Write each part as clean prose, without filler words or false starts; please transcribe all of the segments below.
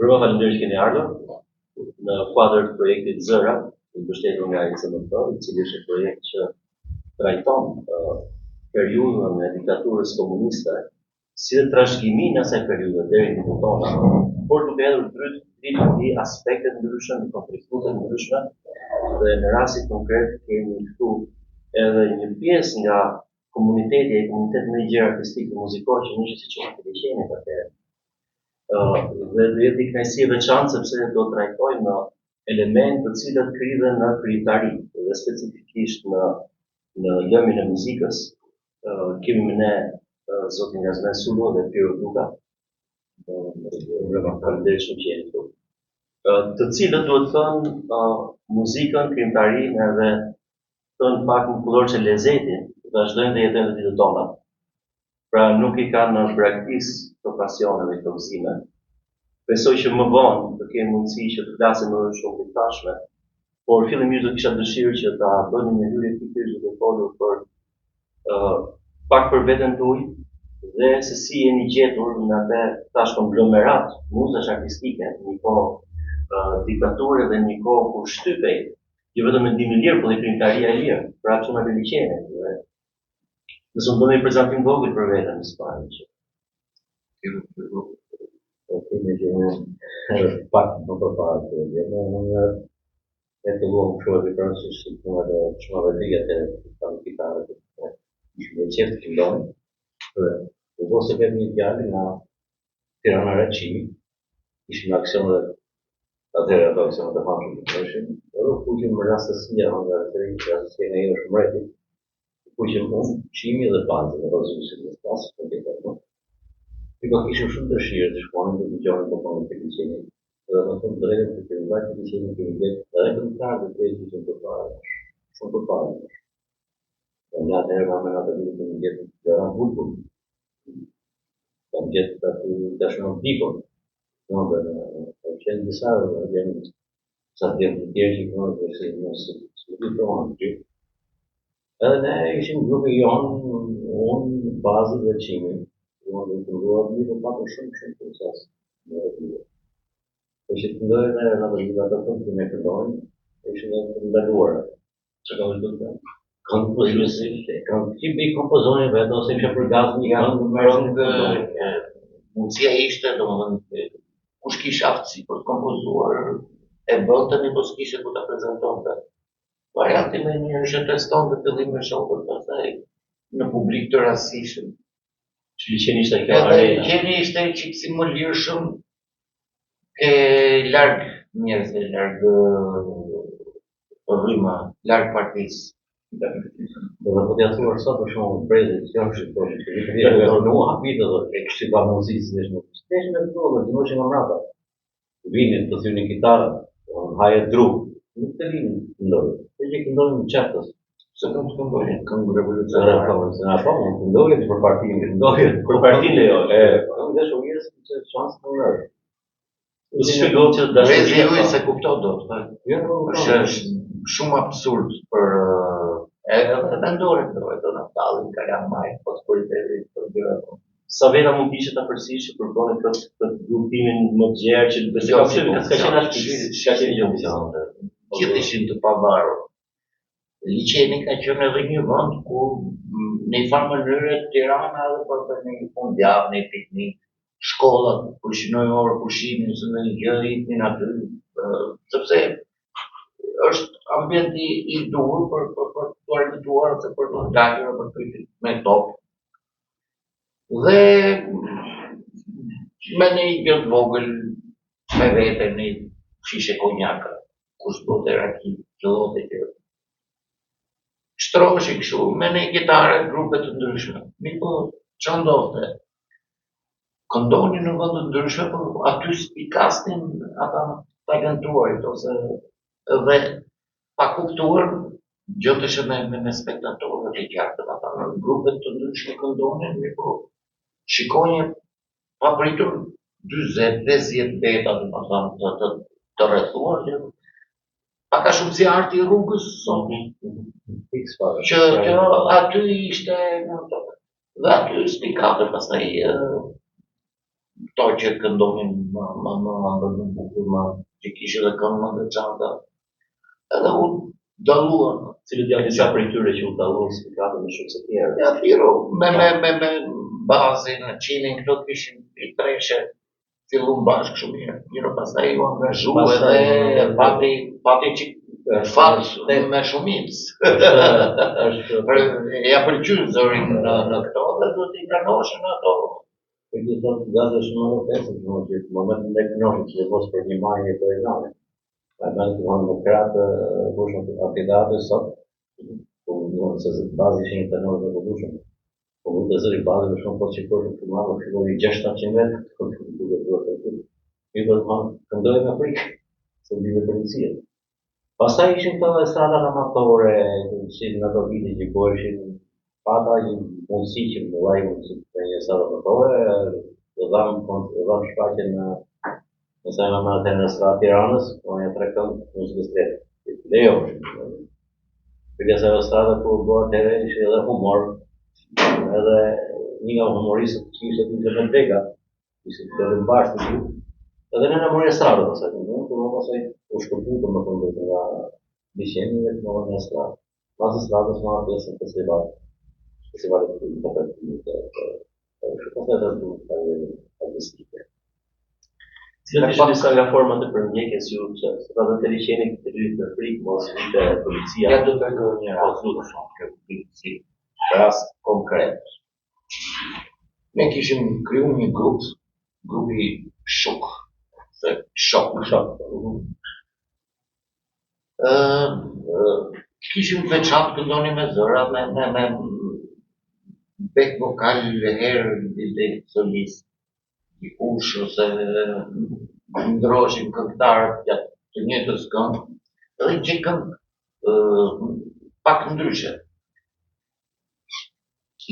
Përva faleminderit që keni ardhur në kuadër të projektit Zëra, i mbështetur nga ICMP, i cili është një projekt që trajton periudhën e diktaturës komuniste si dhe trashëgiminë e asaj periudhe deri në ditët tona, por duke hedhur dritë mbi aspekte të ndryshme, mbi kontribute të ndryshme, dhe në rastin konkret kemi këtu edhe një pjesë nga komuniteti më i gjerë artistik dhe muzikor që ishte siç quhet liçeni atëherë. Dhe do jetë një kënaqësi e veçantë sepse do trajtojmë elementë të cilat krihen në krijtari dhe specifikisht në lëmin e muzikës. Kemi me ne zotin Gazmen Sulo dhe Piro Duka. Faleminderit shumë që jeni këtu. Të cilët duhet thënë muzikën, krijtarinë edhe thënë pak në kullor që lezetin vazhdojnë dhe jetojnë në ditët tona. Pra nuk i kanë në praktikë këto pasione dhe këto gëzime. Besoj që më vonë të kemi mundësi që të flasim më shumë të tashme, por fillimisht do kisha dëshirë që ta bëni një hyrje pikërisht duke folur për pak për veten tuaj dhe se si jeni gjetur në atë tash konglomerat muzesh artistike, një kohë diktature dhe një kohë kur shtypej, jo vetëm me ndihmën e lirë, por dhe krijtaria e lirë, pra çuna të liçene. Nëse më bëni një prezantim vogël për veten së pari që kemi gjënë pak më përpara të vjetë, e të luam kështu e përësisht si të dhe shumë avedigat e të në kitarë të ishme dhe qeftë që ndonë, u bo se vetë një fjallë nga Tirana Raqimi, ishme në aksionet, atëherë ato aksionet e famshme të nëshim, edhe u fuqim më rastësia nga rastësia nga jene shumë reti, u fuqim unë, qimi dhe panzë, në razusit në spasë, në këtë më. Ka kishim shumë dëshirë të shkuanim të dëgjonim të punën të liçenit. Dhe në fund drejtën të kemi vajtë të liçenit kemi gjetë edhe këngëtarë dhe të ishim përpara nesh. Shumë përpara nesh. Dhe në atëherë me atë vitin kemi gjetë Joran Bulbul. Kam gjetë aty Dashman Dikon. Në qenë disa dhe jenë sa djemë të tjerë që këmë dhe si nësë të prohanë të gjithë. Edhe ne ishim grupe jonë, unë, bazë dhe qimi. Në të ndruar një të patën shumë proces në rëpilë. E që të ndojnë e në rëpilë atë të të me këndojnë, e që në të ndaluarë. Që ka vëllë të? Kanë që bëj kompozojnë vetë, ose që për gazë një kanë të mërë në këndojnë. Mundësia ishte, do më dhënë, kush kisha aftësi për të kompozuar, e bëndë një pos kishe ku të prezentonte. Varianti me një është të teston të fillim me shokër të thej në publik të rasishëm. Që liçeni ishte kjo arena. Liçeni ishte qikë si më lirë shumë ke largë njerëzve, largë rryma, largë partisë. Dhe po t'ja thuar sot për shumë prezit, që janë shqiptonë, që nuk hapitë dhe e kështë ka mundësisë dhe shmë. Shtesh me të ndonë, të nëshë nga mrata. Vinit të thyri një kitarë, haje dru, nuk të vinë të ndonë. Të që këndojnë në qatës. Se kam të këndojnë, këngë revolucionare. Në këndojnë për partinë, këndojnë për partinë e jo. Këngë dhe shumirës që shansë të nërë. Si shpjegohet që Rezi ju se kupto do të është shumë absurd për edhe të vendore të Natalin, Kajan Maj, po të kuriteri për gjëra. Sa veta mund t'ishe ta përsish që përbone këtë grupimin më të gjerë që ka qenë ashtë Gjithë ishin të pavarur. Liçeni ka qenë edhe një vend ku në një farë mënyrë Tirana edhe për një fundjavë, një piknik, shkollat pushinojnë orë pushimin ose në një gjë iknin aty, sepse është ambienti i duhur për të organizuar ose për të dalë për të me top. Dhe me një gjë të vogël me vete një shishe konjaka, kush do të raki, qëllot e gjë. Shtroheshi kështu me një gitare, grupe të ndryshme. Mi po që ndodhte? Këndonin në vëndë të ndryshme, por aty spikasnin ata talentuarit ose dhe pa kuptuar gjëtëshe me spektatorët e gjatë ata në grupe të ndryshme këndonin, mi po shikonje papritur 20-50 beta të rrethuar, paka shumë si arti i rrugës, që aty ishte, dhe aty spikate pastaj këto që këndonin më bukur, që kishin dhe këngë më të çanta. Edhe u dalluan. Cilët janë disa prej tyre që u dalluan spikat me shumë të tjerë. Ja, thiro, me bazin, qinin, këto të kishin i treshe, fillun bashkë shumë mirë. Miro, pastaj u angazhu edhe pati që fatë me shumicë. Ja pëlqyn zërin në këto dhe do t'i pranoshën ato. Për që thotë gazë shumë në pesë, që në momentin dhe kënoshën që mos për një majë e për e nane. A në të hanë në kratë, bushën të kandidatë sot, se bazë ishin një të nërë dhe bushën. Po më të zëri bazë në shumë po që kërë të marë, në shumë i 600 metrë, këtë të duke të duke të duke. Mi për të hanë, këndoj në Afrikë, se bide policia. Pastaj ishin të estradat amatore, që në ato vite që po ishin pata një mundësi që më lajë mundësi të një estradat amatore, dhe dhamë shfaqen në sajnë në atë në estradat Tiranës, në një trekën muzikës tretë. Lejo, për kësa estradat ku bëhet edhe ishe edhe humor, edhe një nga humoristët që ishte të në Vega, ishte të në bashkë të gjithë, edhe në mori estradat, pasaj, në pasaj u shkëpu të më këndët nga Bishemi dhe të në estradat. Mas estradës më atë pjesë në festivalet të të Cilat ishin disa nga format e përmjekjes ju që stradën të liqenit të lytë në frikë, mos vite policia? Ja do të regoj një rast, si rast konkret. Ne kishim kryu një grupi shok, kishim veçantë këndoni me zëra, me bek vokal herë dhe solist, dikush ose ndroshin këngëtarët gjatë të njëjtës këngë, edhe që këngë pak ndryshe.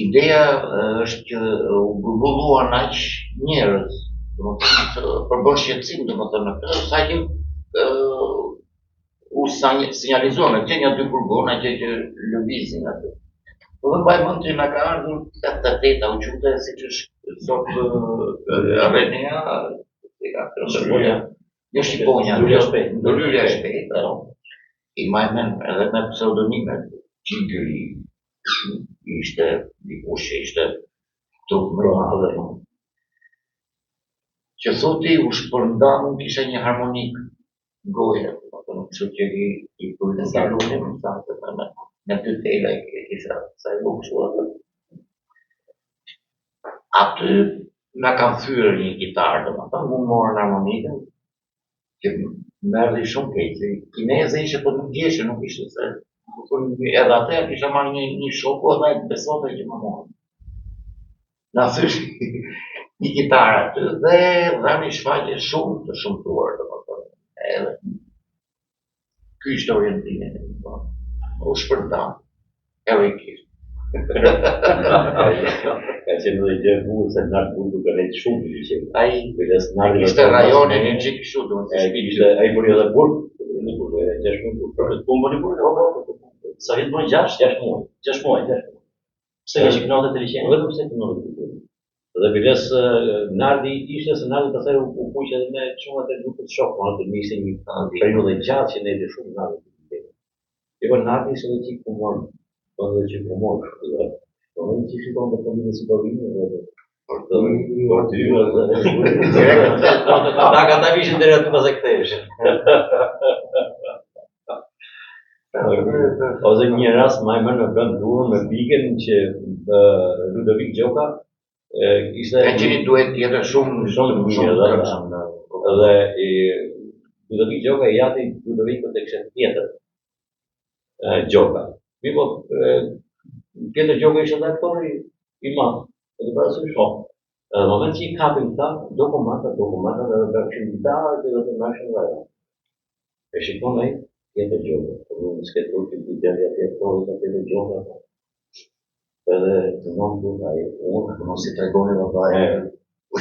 Ideja është që u grumbulluan aq njerëz, domethënë për bën shqetësim, domethënë në këtë, sa që u sinjalizuan që një dy furgona që lëvizin aty. Po dhe mbaj mend që na ka ardhur 88 u qute siç është sot Armenia, jo Shqiponja, ndërhyrja e shpejtë. I mbaj mend edhe me pseudonime, Gjigri, ishte dikush që ishte trup më madh. Që thoti u shpërndan kisha një harmonik goje, kështu që i përndalunim në dy tela e kisha sa i kështu atë. Aty na kam thyrë një gitarë, domethënë mu morën harmonikën, që më erdhi shumë keq. Kineze ishte po nuk gjeshe, nuk ishte se edhe atë kisha marrë një shoku edhe ai besonte që më morën. Na thysh një gitarë aty dhe dhani shfaqje shumë të shumtuar, domethënë. Edhe ky ishte orientimi, u shpërndan. Edhe i kishte. Ka qenë dhe gjë bukur se në artë bukur ka rejtë shumë që qenë. Ishte rajoni një gjikë kështu, ai bëri edhe burg, në burg, 6 muaj burg. Për të punë bëni burg, sa vit bën 6 muaj. 6 muaj. Pse ka shiknohet të liqenit? Vetëm pse kënohet të liqenit. Dhe biles Nardi ishte se Nardi pasaj u kuqe edhe me shumë të grupët shok, ma të mishte një periudhë gjatë që ne dhe shumë Nardi të liqenit. E për Nardi ishte dhe qikë kumon, po dhe qikë kumon, po dhe qikë shikon për të mine si bëvinë, ta vishin dhe aty pas e këtheshin. Ose një rast ma e më në bënd durën me Bigën që Ludovic Gjoka ishte... Ka qeni duhet tjetër shumë mirë dhe Ludovic Gjoka i jati Ludovicën të kështë tjetër Gjoka. Mi po, tjetër Gjoka ishte dhe aktori i madhë, e të parësë shumë. Në moment që i kapim ta, dokumenta dhe përkëshim darë dhe të nashën dhe. E shikon e tjetër Gjoka, për në sketur që të gjerja tjetër Gjoka. Edhe të nëmë të unë, mos si të regoni më bajë.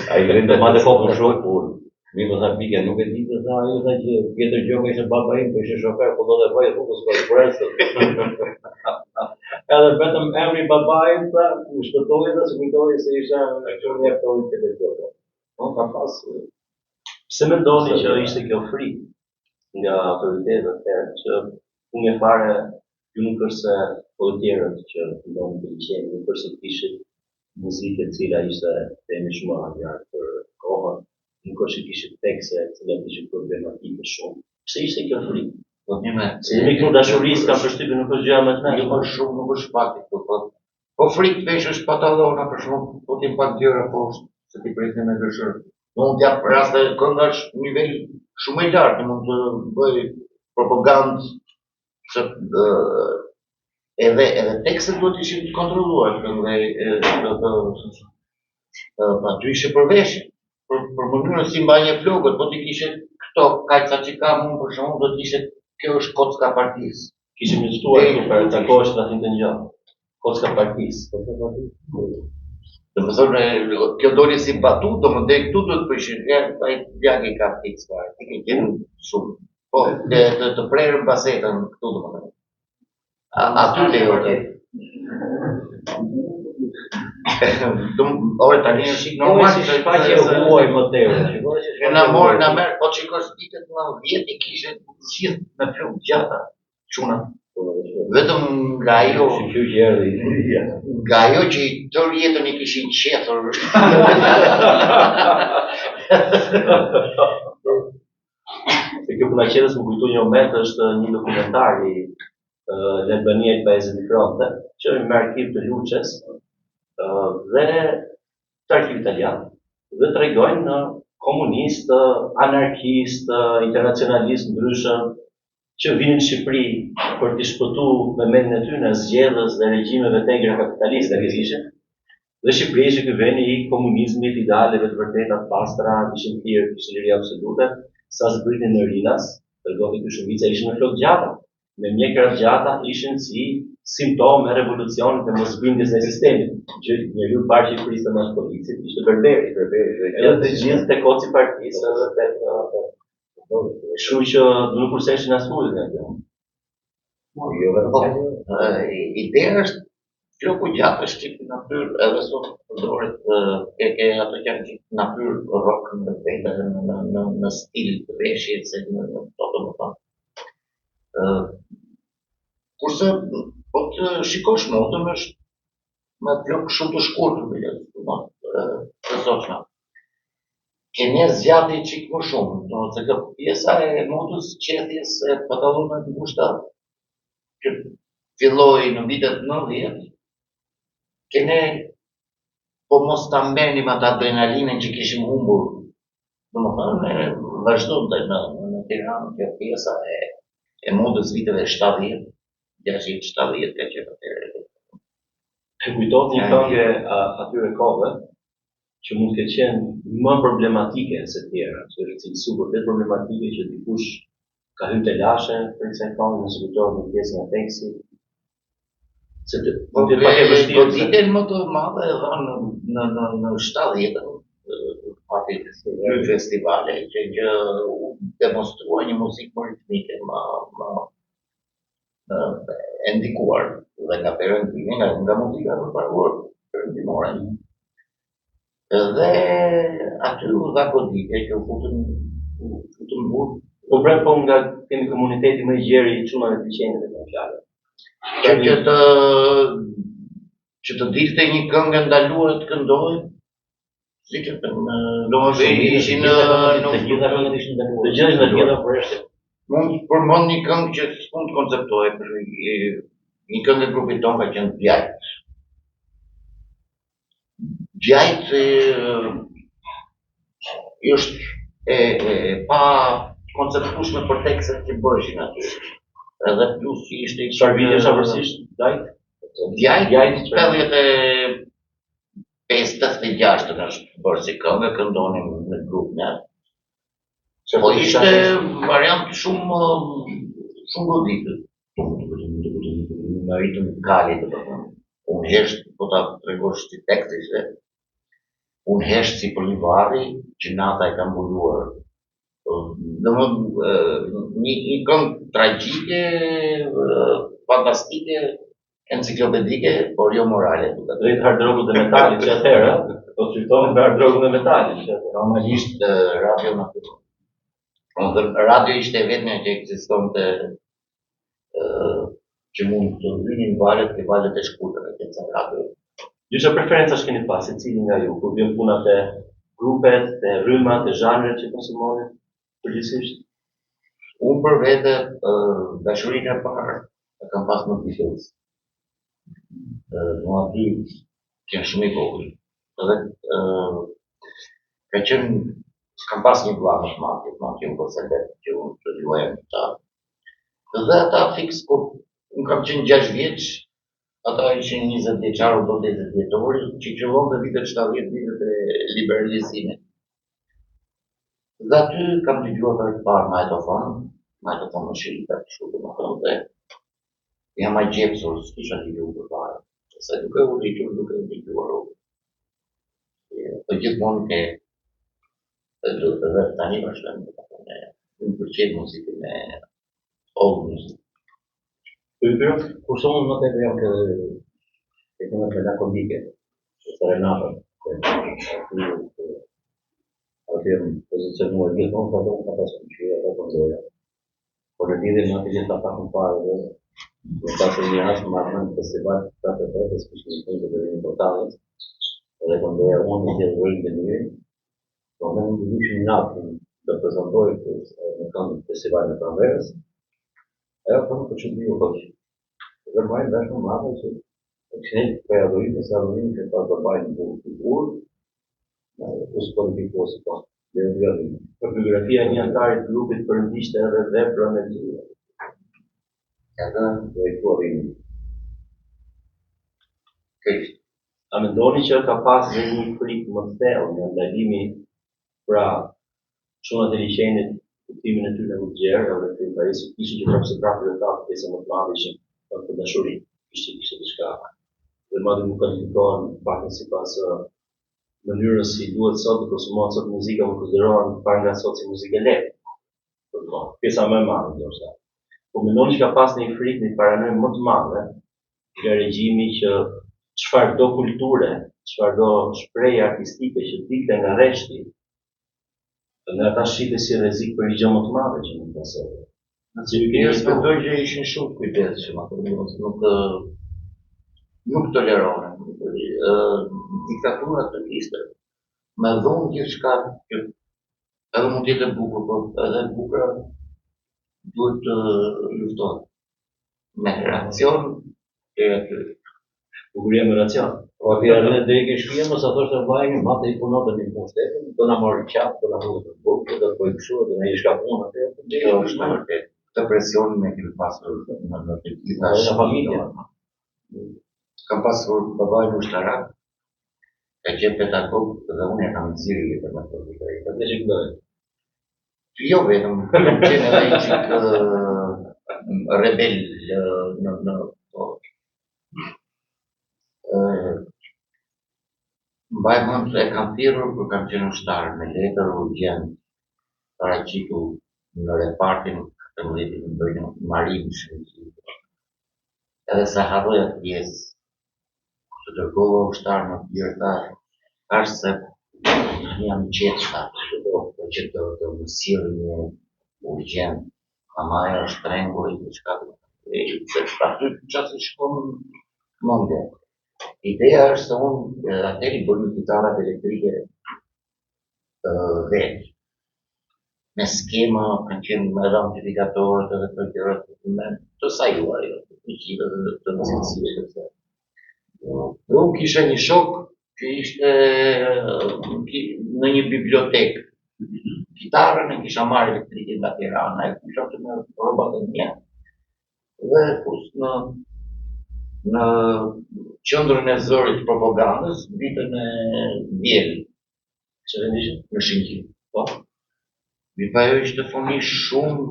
A i gërim të ma dhe fokë në shokë, por mi më tha Bigja, nuk e ditë, tha, ajo tha që tjetër Gjoka ishte baba im, për ishe shofer, po do dhe bëjë rrugës për presët. Edhe vetëm emri babajnë, tha, u shpëtoj dhe së kujtoj se isha në qërë një aktorit tjetër Gjoka. ka pas. Pse mendoni që ishte kjo frikë nga autoritetet atëherë që unë e fare ju nuk është se po të tjerët që ndonë të liqeni, nuk është se të kishit muzike cila ishte temi shumë agjarë për kohën, nuk është që kishit tekste cila kishit problematike shumë. Pse ishte kjo frikë? Se jemi këtu dashurisë kam përshtypjen nuk është gjëja më të Jo më shumë, nuk është fakti këtu, po frikë vesh është patallona për shumë, po ti pak gjëra poshtë, se ti pritet me gërshër. Mund t'jap raste kënga është nivel shumë i lartë, mund të bëj propagandë që edhe tekstet duhet ishin të kontrolluar dhe aty ishe përveshje, për mënyrën si mbajnë flokët, po ti kishe këto kajca që ka mund për shumë, do t'ishe kjo është kocka partisë. Kishim njështuar këtu për të kohës të atin të njënë. Kocka partisë. Dhe më thonë, kjo doli si batut, do më dhe këtu do të përshin, vjagi ka fiks, ti ke kjenë shumë. Po, të prerën basetën këtu do më dhe. Aty lejo të. Ore tani është shik normal që shfaqje u huaj më tërë. Na merë, po qikosh vitet 90 i kishe gjithë me fluk gjata, quna. Vetëm nga ajo që i tërë jetën i kishin qethur. Se kjo puna qetës më kujtu një moment është një dokumentar i Albania i Paesit di Fronte, që është me arkiv të Luqes dhe të arkiv italian dhe të regojnë në komunistë, anarkistë, internacionalistë ndryshëm që vinë në Shqipëri për të shpëtu me mendin e tyre zgjedhës dhe regjimeve tegra kapitaliste dhe Shqipëri ishte ky vend i komunizmit, idealeve të vërteta të pastra, ishin thirrë, ishin liri absolute, sa zbritin në Rinas, tregon ky shumica ishin në flok gjata. Me mjekra gjata ishin si simptom e revolucionit dhe mosbindjes në sistemin. Që njeriu parë që i priste mas policit ishte berberi. Edhe të gjithë të koci partisë edhe të kështu që nuk kurseshin as fullet nga kjo. Ideja është floku gjatë është qip natyrë edhe sot përdoret e ato që janë qip natyrë rock në vete në stil të veshjet se në to të më thonë. Kurse, po të shikosh modën është me flok shumë të shkurtër, të sotshme. Kene zgjati qik më shumë, se kjo pjesa e modës qethjes e pantallonave të ngushta që filloi në vitet 90, kene po mos ta mbenim atë adrenalinën që kishim humbur. Domethënë, vazhdonte në Tiranë kjo pjesa e modës viteve 70, 60-70 ka qenë atëherë. E kujtohet një këngë atyre kohëve që mund të ketë qenë më problematike se të tjera, që është cilësu vërtet problematike që dikush ka hyrë te lashe për kësaj këngë, nëse kujtohet një pjesë nga teksti. Se të pak e vështirë. Goditjen më të madhe e dhanë në 70-ën, pati dy festivale që demonstruan një muzikë më ritmike, e ndikuar dhe nga perëndimi, nga muzika përparuar perëndimore. Dhe aty u dha goditje që u futën burë. Po nga kemi komuniteti më i gjerë i çunave të liçenit në fjalë. Që të dilte një këngë ndaluar të këndohet, si që domethënë ishin të gjitha këngët ishin ndaluar. Të gjitha ndaluara përshë. Mund përmend një këngë që s'mund të konceptohet, një këngë e grupit tonë ka qenë Djajt. Djajt është e pa konceptueshme për tekstet që bëshin aty. Edhe plus që ishte Çfarë viti është avërsisht? Djajt 85-86 është bërë si këngë, këndonin në grup në. Po ishte variant shumë goditë. Në ritëm kali, unë hesht, po ta tregosh si tekst ishte, unë hesht si për një varri që nata e ka mbuluar. Një këngë tragjike, fantastike, enciklopedike, por jo morale. Drejt hard rockut dhe metalit që atëherë, Po të fitohen për drogën e metalit. Normalisht radio në të radio ishte vetëm që ekzistonte që mund të hynin valet e shkurtër e ca radio. Ju çfarë preferencash keni pas secili nga ju kur vjen puna te grupet, te rrymat, te zhanret që konsumoni përgjithsisht? Unë për vete dashurinë e parë e kam pas në Beatles. Në aty që shumë i vogël. Edhe ka qenë kam pas një vlla më të madh, që unë të luaja në ta. Dhe ata fix kur unë kam qenë 6 vjeç, ata ishin 20 vjeçar, do 10 vjetori, që qëllon të vitet 70 vitet e liberalizimit. Dhe aty kam dëgjuar për të parë Majtofon më shirita, shumë më thonë dhe jam a gjepsur, s'kisha dëgjuar për parë. Se duke u rritur, duke u dëgjuar u. Të gjithmonë ke dhe tani vazhdojmë më pëlqen muzikën e old music. Kurse unë nuk e vejam ke këngët melakolike, serenata, aty jam pozicionuar gjithmonë për ato ka pasur që ato këndoja. Por në lidhje me atë që ta pakun parë dhe në pasur një rast marrën në festival të të vetës që një këngë të një portalet dhe këndoja unë një vërin të njëri, do në në dishim natë të prezentoj në këngë të festival në Pranverës, ajo këngë për që dy u hoqë. Dhe bajnë dashmë madhe që këshnet për adhurim e adhurim që pas do bajnë në burë, u së politiko si pas. Për biografia një antarit grupit përndishte edhe veprën e tyre. Edhe dhe i thua dhimi. A mendoni që ka pas dhe një frikë më thellë në ndalimi pra çunat e liçenit, kuptimin e tyre në gjerë, edhe të interesit kishin që prapë se prapë dhe ta pjesë më të madhe ishin për dashuri, kishte diçka. Dhe madje nuk kalifikohen pak sipas mënyrës si duhet sot të konsumohet sot muzika më konsiderohen para nga sot si muzikë e lehtë. Pjesa më e madhe ndoshta. Po mendoni që ka pas një frikë, një paranojë më të madhe nga regjimi që çfarëdo kulture, çfarëdo shprehje artistike që dilte nga rreshti, në ata shite si rrezik për një gjë më të madhe që mund të pasojë. Njerëz mendoj që ishin shumë kujdesshëm apo nuk tolerohen. Diktaturat të kishte me dhunë gjithçka që edhe mund të jetë e bukur, po edhe e bukur duhet të luftohet. Me reakcion e aty. Bukuria me racion. Po aty në deri ke shpia mos ato të vajnë matë i punotën në pushtetën, do na marrin qatë, do na humbë të bukë, do të bëjë kështu, do na i shkapun atë. Kjo është vërtet. Këtë presion me kemi pasur në të gjitha familja. Kam pasur babai ushtarak, ka qenë pedagog dhe unë e kam nxirë jetën me të drejtë. Atë që këndoj. Jo vetëm, kam qenë edhe një çik rebel në mbaj mend e kam thirrur kur kam qenë ushtar me letër urgjent paraqitu në repartin 14 në bëjnë marim shënjit. Edhe sa harroj atë pjesë, të dërgova ushtar në tjerë tash se jam qetështa, që të më sjellë një urgjent, mamaja është trengur i diçka se aty çfarë shkon mendje. Ideja është se unë atëri bëj kitarat elektrike vetë. Me skema, kanë qenë edhe amplifikatorët edhe të tjerët të sajuar, të nëzitësive. Dhe unë kisha një shok që ishte në një bibliotekë. Kitarën e kisha marrë elektrike nga Tirana, e kisha të me robat e mia. Dhe në qendrën e zërit propagandës, vitën e vjellë, që vendishëm në Shqipëri. Po. Pa ajo ishte foni shumë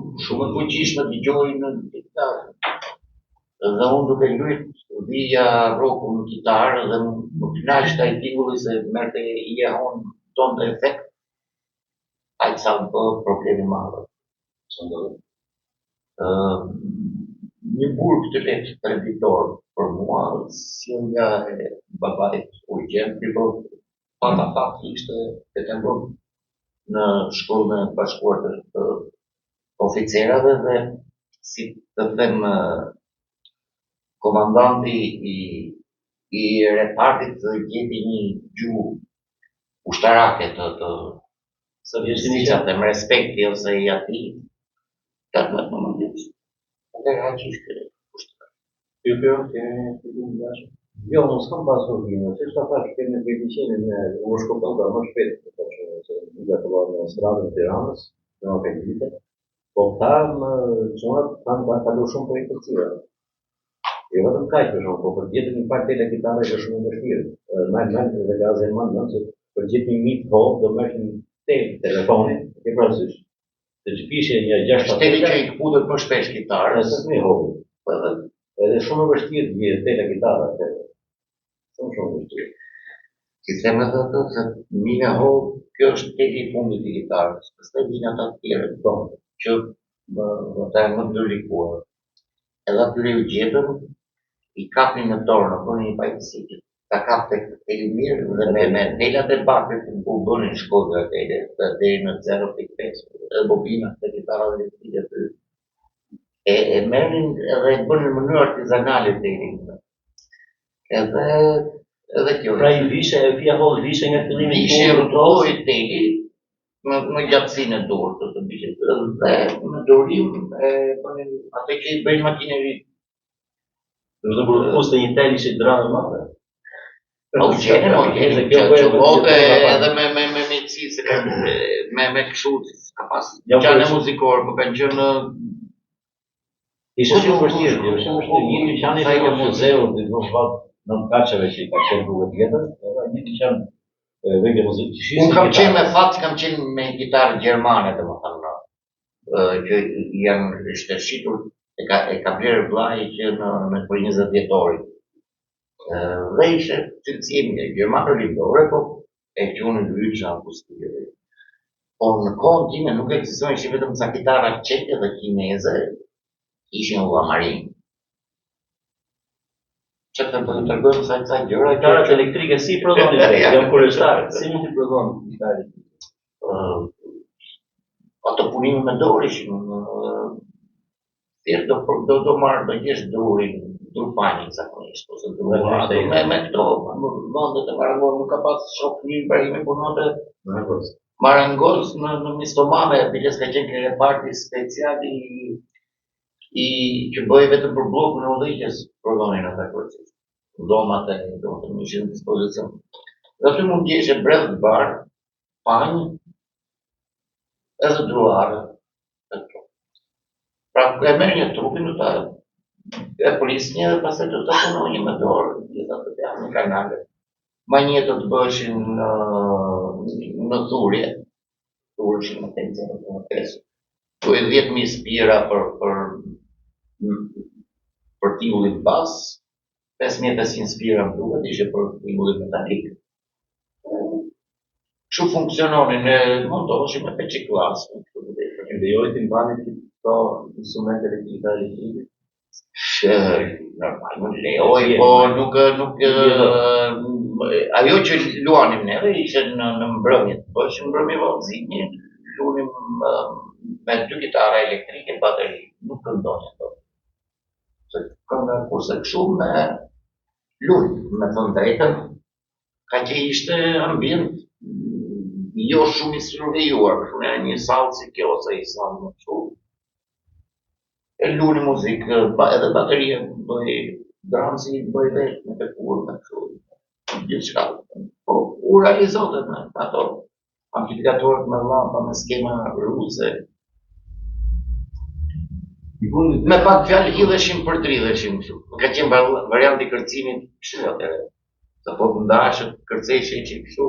e fuqishme dëgjoj në kitarë. Dhe unë duke lujt vija roku në kitarë dhe më knaqte ai tingulli se merrte i jehon tonë efekt. Ai sa bë problemi madh. Një burg të lehtë kreditor për mua, sjellja e babait urgjent, pata fat ishte e kam bërë në shkollën e bashkuar të oficerave dhe si të them komandanti i repartit të gjeti një gjuhë ushtarake të si që them respekti ose i atij. Të më mëndjes. Atëherë aq ishte ushtarake. Ju kemi fillim dashur. Jo, mos kam pasur vime, se shta thash kemi përgjithësinë në u shkopton ka më shpejt, se nga të vëllë në stradën e Tiranës, në Opendite, po këta më zonat kanë kalu shumë projekte të tjera. Jo vetëm kaq për shkak, po për gjithë një parë tele kitare është shumë e vështirë. Mend dhe gazet mend se për gjithë një mit ho do merr një telefoni, e parasysh. Se që kishe një 6 Shteti që i kputet më shpesh kitarës. Nëse më hobi. Edhe shumë e vështirë të vjetë tele kitara. Shumë vështirë. Si them edhe atë se mine ho, kjo është teli i fundit i kitarës. Pastaj vijnë ata të tjerë, që ata janë më të ndërlikuar. Edhe atyre u gjetën, i kapnin në torë, në bënin një pajtësi. Ta kap tek teli mirë dhe me telat e bakrit ku bënin shkodra tele, deri në 0.5, edhe bobina të kitara dhe elektrike të e merrin edhe e bënin në mënyrë artizanale telin. Edhe kjo. Pra i vishe, e vija holl vishe nga fillimi i Vishe rrotohej teli në gjatësinë e dorë të bishet dhe në dorim e bënin atë që i bëjnë makineri. Do të kushte një tel ishte dramë madhe. Po gjene, që bote edhe me mjekësi, se me kështu, ka pas qane muzikor, po kanë qenë ishte shumë vështirë, një qani të një muzeu, në kaqeve që i ka qenë rrugë tjetër, edhe një qenë vegje muzikë. Unë kam qenë me fat, kam qenë me gitarë gjermane, dhe më thënë, që janë ishte shqitur, e ka blerë vllai që në për 20 vjetorit. Dhe ishte cilësie mirë, gjermanë lindore, po e qunë ndryshë akustike. Po në kohën time nuk ekzistojnë që vetëm ca kitara çeke dhe kineze, ishin ullamarin. Që të më të tërgojmë sa kësa gjëra... Gitarat elektrike si prodhoni dhe, janë kurështarë, si mund t'i prodhoni gitarit? Ato punime me dorë ishin, do marrë, do gjesh drurin, drufanin zakonisht, ose drurin, me këto, mëndet e marangos, nuk ka pas shok një Ibrahimi punonte marangos në mistomame, biles ka qenë kërë reparti speciali që bëjë vetëm për blokën e udhëheqjes prodhonin ata kërësisht. Domat e do të më ishin në dispozicion. Dhe aty mund t'jeshe breth të barë, panjë, edhe druarë. Pra e merë një trupin do ta e prisni edhe pastaj do ta punonje me dorë, gjitha të janë në kanale. Manjetë të bëshin në thurje, thurëshin në tenëzën në pesë. Tu e 10.000 spira për tingullin bas, 5.500 spira më duhet, ishe për tingullin metalik. Kështu funksiononin, montoheshin me peqi klasë. Dhe jo ti mbani këto instrumente elektrike. Normal, më lejoj, po nuk... Ajo që luanim neve ishe në mbrëmjet, po që mbrëmje vallëzimi, luanim me 2 gitara elektrike, bateri, nuk këndonja to. Se kënda kurse kështu me luj, me thënë drejtën, ka që ishte ambient jo shumë i survejuar, shumë një sallë si kjo, ose i sallë më kështu. E luni muzikë, edhe bateria, bëj dramësi, bëj vetë, me përkurë, me kështu, gjithë shka. Po, u realizohet me ato amplifikatorët me lampa, me skema ruse. Me pak fjallë hidheshim për dridheshim, ka qenë varianti kërcimit kështu atëre. Sa po ndashët, kërcejshë që kështu,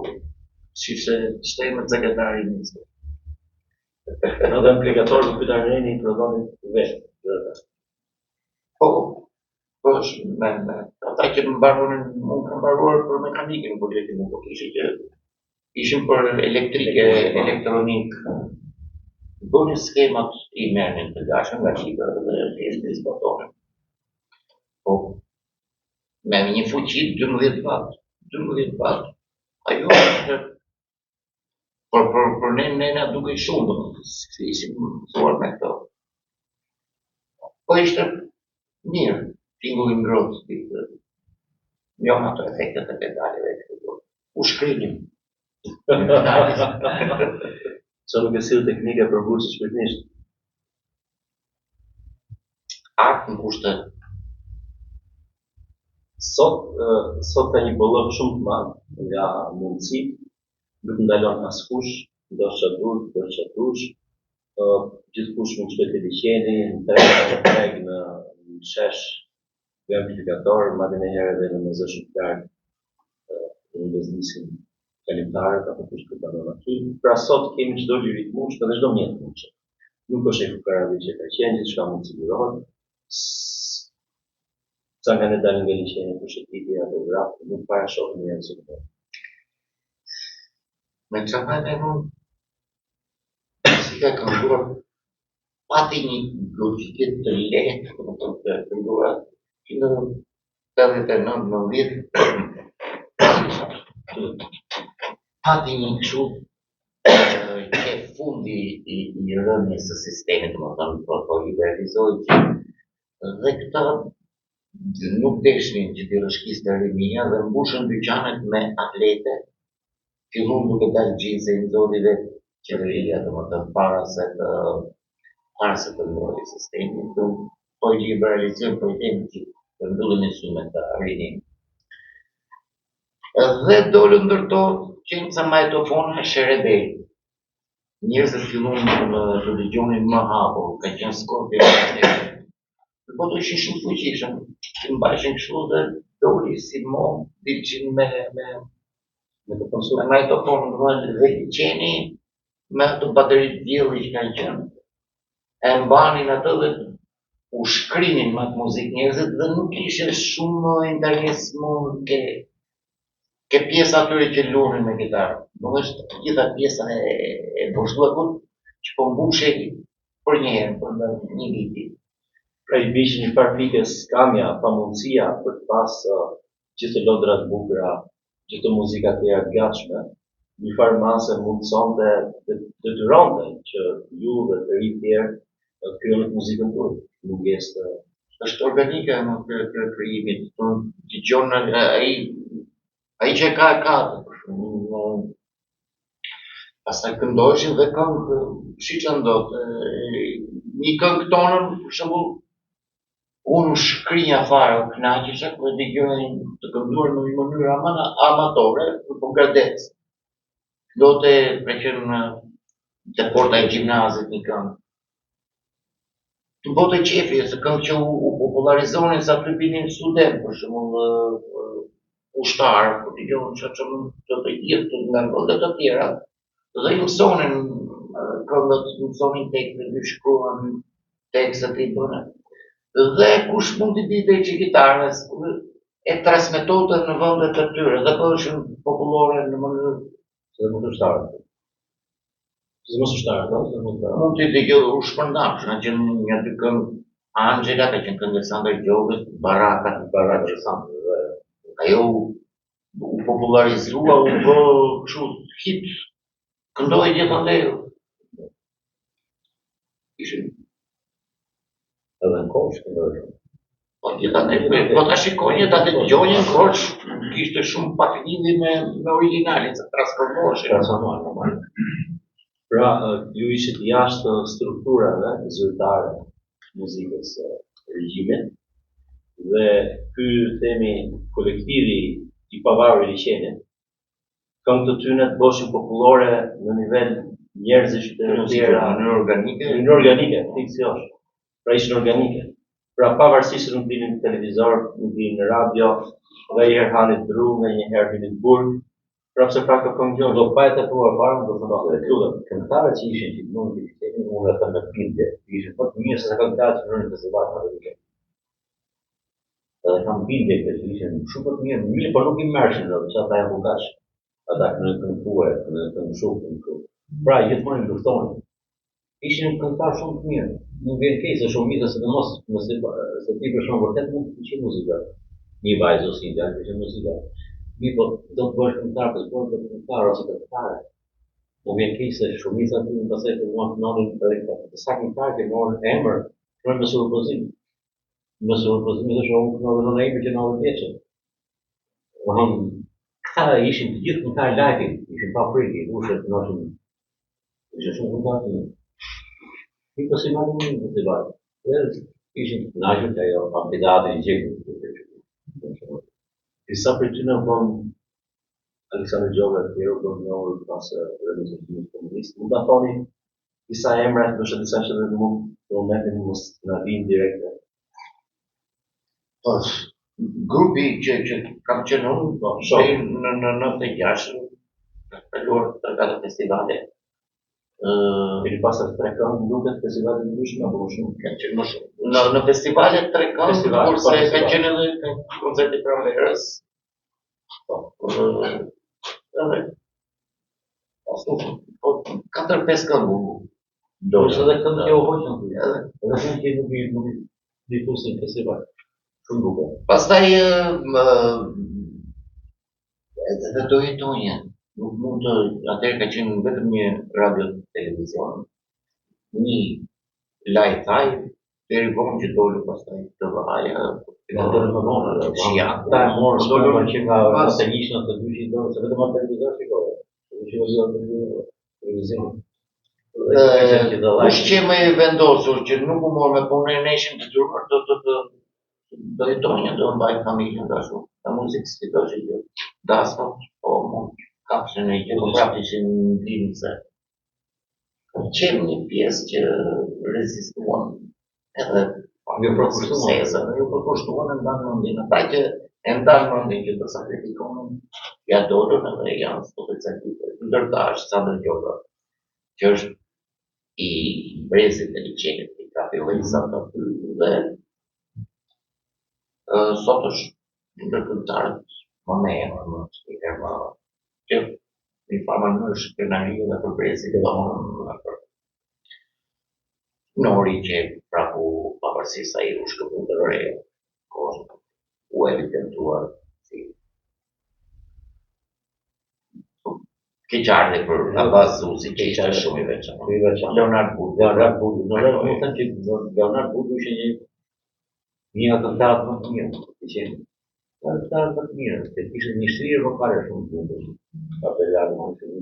shifse shtej me sekretari njësë. Edhe amplikatorë të pyta rejni i prodhonit vetë. Po është me ata që më mbaruanin, mund kam mbaruar për mekanikën, por jetin më po kishe që ishim për elektrike, elektronik. Bënin skemat i merrnin të gashën nga Shqipëra dhe thjesht i zbatonin. Po, me një fuqi 12 watt, Ajo është për ne na duke shumë, si ishim mësuar me këto. Po ishte mirë, tingulli ngrohtë, jo me ato efektet e pedaleve këtu. U shkrinim. Që nuk e silë teknike për burë që shpirtnisht. Artë në kushte. Sot ka një bollëk shumë të madh nga mundësi, nuk ndalon askush, ndoshta çadush, gjithkush mund të shkojë te liçeni, në treg, në shesh, me amplifikator, madje ndonjëherë edhe në mezë shumë të lartë, në biznesin kalimtarët apo kush ka në makinë. Pra sot kemi çdo ritmush dhe çdo mjet mund të. Nuk është e fukarave që ka qenë, gjithçka mund të sigurohet. Sa nga ne dalin nga liçeni për shëtitje apo vrap, nuk para shohim njerëz që Me çfarë mund si ka kënduar pati një logike të lehtë, domethënë të kënduar që në 89-90 pati një kështu që fundi i rënies së sistemit, domethënë po liberalizoi dhe këta nuk deshnin që t'i rëshkiste rimia dhe mbushën dyqanet me atlete, fillon duke dalë gjizë i nxorri vetë qeveria, domethënë para se të ndrojë sistemi, po i liberalizojnë, po i themi që të mbyllen instrument të rinin. Dhe dolën ndërto qenca magnetofone sherebel. Njerëzit fillon të dëgjonin më hapur, ka qenë Scorpio. Po të ishin shumë fuqishëm, që mbajshin kështu dhe doli si mo, dilçin me magnetofon dhe liçeni me ato baterit dielli që kanë qenë. E mbanin atë dhe u shkrinin me atë muzikë njerëzit dhe nuk ishin shumë interes më ke pjesa atyre që luanin me gitarë. Nuk është gjitha pjesa e boshllëkut që po mbushej për një herë, për një viti. Pra i bishin një farë pikës skamja, pamundësia për të pas gjithë lodrat bukura, gjithë muzikat e gatshme, një farë masë mundësonte të detyronte që ju dhe të rinj tjerë të krijoni muzikën tuaj, mungesë të është organike në krijimit, dëgjon ai që ka për shembull. Pastaj këndoshin dhe këngë, si që ndodh, një këngë tonën, për shembull, unë shkrinja fare, kënaqesha kur dëgjoj të kënduar në një mënyrë amatore, por gradec. Do të preqen te porta e gjimnazit një këngë. Të bote qefi, se këngë që u popularizonin sa të binin student, për shembull ushtarë, po dëgjohen që të gjithë nga vendet të tjera, dhe i mësonin këngët, mësonin tekstet, i shkruan tekstet i bënë. Dhe kush mund t'i dite që gitarës e transmetote në vendet të tyre, dhe bëshin popullore në mënyrë Se mund të ushtarë. Se mos ushtarë, mund t'i dëgjoj u shpërndam, që që një dy këngë Angela, ka qenë këngë Sandra Gjogës, Baraka Sandra. Ajo u popularizua, u bë kështu hit, këndoi gjithandej. Ishin Edhe në kohë shkëndojë. po gjithandej, po ta shikojnë, ta dëgjojnë, kroç kishte shumë pak lidhje me originalin, se transformoheshin. Pra, ju ishit jashtë strukturave zyrtare muzikës regjimit dhe ky themi kolektivi i pavarur i liçenit, këngët të tyre të boshin popullore në nivel njerëzish të tjera Në organike, fiksiosh. Pra ishin organike. Pra pavarësisht se nuk dinin në televizor, nuk dinin në radio, dhe i herë hanit dru, nga një herë hinin burg, pra pse pra ka këngë Do pa e të pruar parën, do të thonë, këngëtarët që ishin që nuk i liçeni, unë e them me bindje, ishin më të mirë se këngëtarët që në festival në Amerikë. Edhe kam bindje që ishin shumë të mirë, por nuk i mërshën dhe që ata e bukash, ata në këngëtuar, në këngëshuk, pra gjithmonë i luftonin. Ishin këngëtarë shumë të mirë, nuk vjen keq se shumë vite, sidomos se ti për shkak vërtet mund të pëlqej muzika. Një vajzë ose një djalë që muzika. Mi po do të bësh këngëtar, po s'bën të këngëtar ose këngëtare. Më vjen keq se shumica aty në pastaj filluan të ndodhin edhe sa këngëtar që morën emër, për me surpozim. Me surpozim dhe shohun këngë në emër që 90 vjeçë. Këta ishin të gjithë këngëtar live, ishin pa frikë, ushët noshin. Ishin shumë këngëtar. I po si marrin në festival. Dhe ishin të kënaqur që ajo kandidati i gjetur. Disa prej tyre von Aleksandër Gjolla e tjerë do njohur pas realizimit komunist. Mund ta thoni disa emra, ndoshta disa që edhe mund në momentin mos na vinë direkt. Po, grupi që kam qenë unë, po, shoj në 96, kaluar të gata festivale. Keni pasur 3 këngë duket festivalet ndryshme apo më shumë? Kanë qenë më shumë. Në festivalet 3 këngë, kurse kanë qenë edhe koncerte pranverës. Po, po 4-5 këngë. Do të thotë këngë që u hoqën. Edhe këngë që nuk i difusin festival. Shumë duke. Pastaj edhe do jetonja. Nuk mund të, atëherë ka qenë vetëm një radio televizion, një lajtaj, deri vonë që dolu pastaj TV-ja, Shia. Ta e morë shkollën që nga atelishën të dyshi dorë, se vetëm atë televizor shikohet. Televizion. Kush që më e vendosur që nuk u morë me punë, ne ishim të detyruar do jetonja, do mbaj familjen ashtu. Ta muzikë si do që gjë. Dasa, po mund. Kapsën e që prapë ishin ndinë se qenë një pjesë që rezistuan edhe ju përkushtuan e ndanë mëndin. Ata që e ndanë mëndin që të sakrifikonin, ja dodën edhe janë stopecakite. Ndërta është Aleksandër Gjolla, që është i brezit e liqenit, i ka fillesat aty dhe sot është ndër këngëtarët më me emër më të herë që një farë mënyrë shkrenariu dhe përbrezit Nori që prapu pavarësisht ai u shkëput të re, u evidentuar si keqardhje për avazuesi që ishte shumë i veçantë. Leonard Budë ishte një këngëtar më të mirë, këngëtar më të mirë, se kishte një shirë vokale shumë të bukur. Apelare më shumë.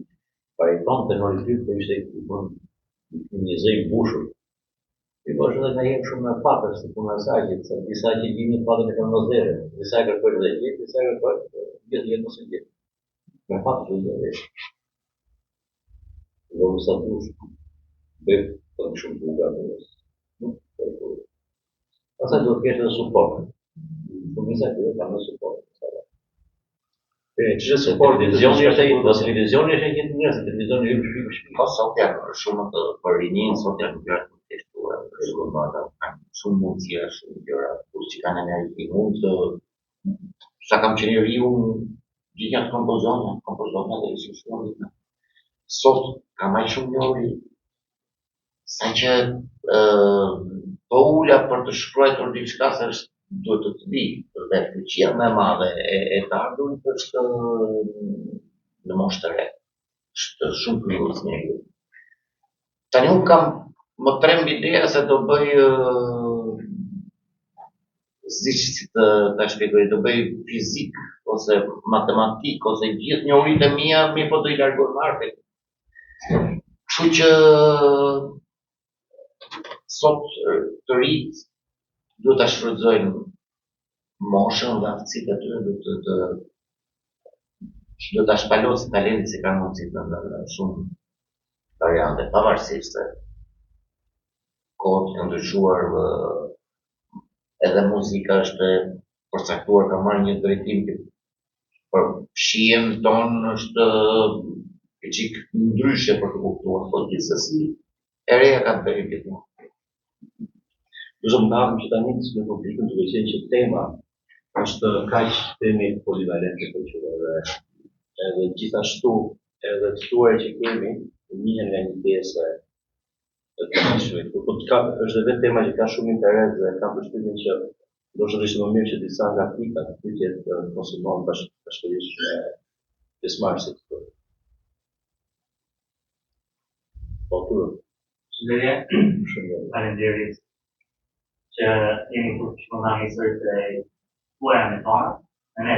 Pariton tenori ty po ishte një zë i mbushur. I bosh edhe nga jetë shumë me patës të puna e saj, se disa që gjinin patën e kanë nozere, disa e kërkojnë dhe gjithë, disa e kërkojnë jetë mos e gjithë. Me patës dhe gjithë. Dhe sa dush, bëjë të në shumë buga dhe nësë. Pasaj do të keshë dhe suport. Shumisa këve ka në suport. Televizioni është e gjithë njërës, televizioni është shpimë shpimë. Po, sot janë shumë të përrinin, sot janë gjërë të teshtuar, shumë mundësia, shumë gjëra, kur që kanë energi, mund të, sa kam qenë riu, gjithë të kompozonja dhe ishë shumë një. Sot, ka maj shumë njëri, sa që po ulla për të shkruajtur diçka se është duhet të të di, dhe fuqia më e madhe e të ardhurit është në moshë të re. Është shumë kryus njëri. Tani unë kam më tremb ideja se do bëj si të shpjegoj, do bëj fizik ose matematik ose gjithë njohuritë e mia, mi po do i largoj market. Kështu që sot të rit duhet ta shfrytëzojnë moshën dhe aftësitë e tyre, do ta shpalosin talentin se kanë mundësi të ndërë shumë variante, pavarësisht se kohët janë ndryshuar, edhe muzika është përcaktuar, ka marrë një drejtim që për shihen tonë është e çik ndryshe për të kuptuar, po gjithsesi e reja ka të bëjë gjithmonë. Do të mbajmë që tani në publikun duke qenë që tema është kaq temi polivalente për që edhe gjithashtu edhe të thuar që kemi njihen nga një pjesë e të mëshme. Po është edhe tema që ka shumë interes dhe kam përshtypjen që ndoshta do ishte më mirë që disa nga pikat të pyetjet konsumohen bashkërisht me pjesëmarrësit. Po turp. Shëndetje, faleminderit që jeni këtu që më nisur të tuaja me tona, me ne.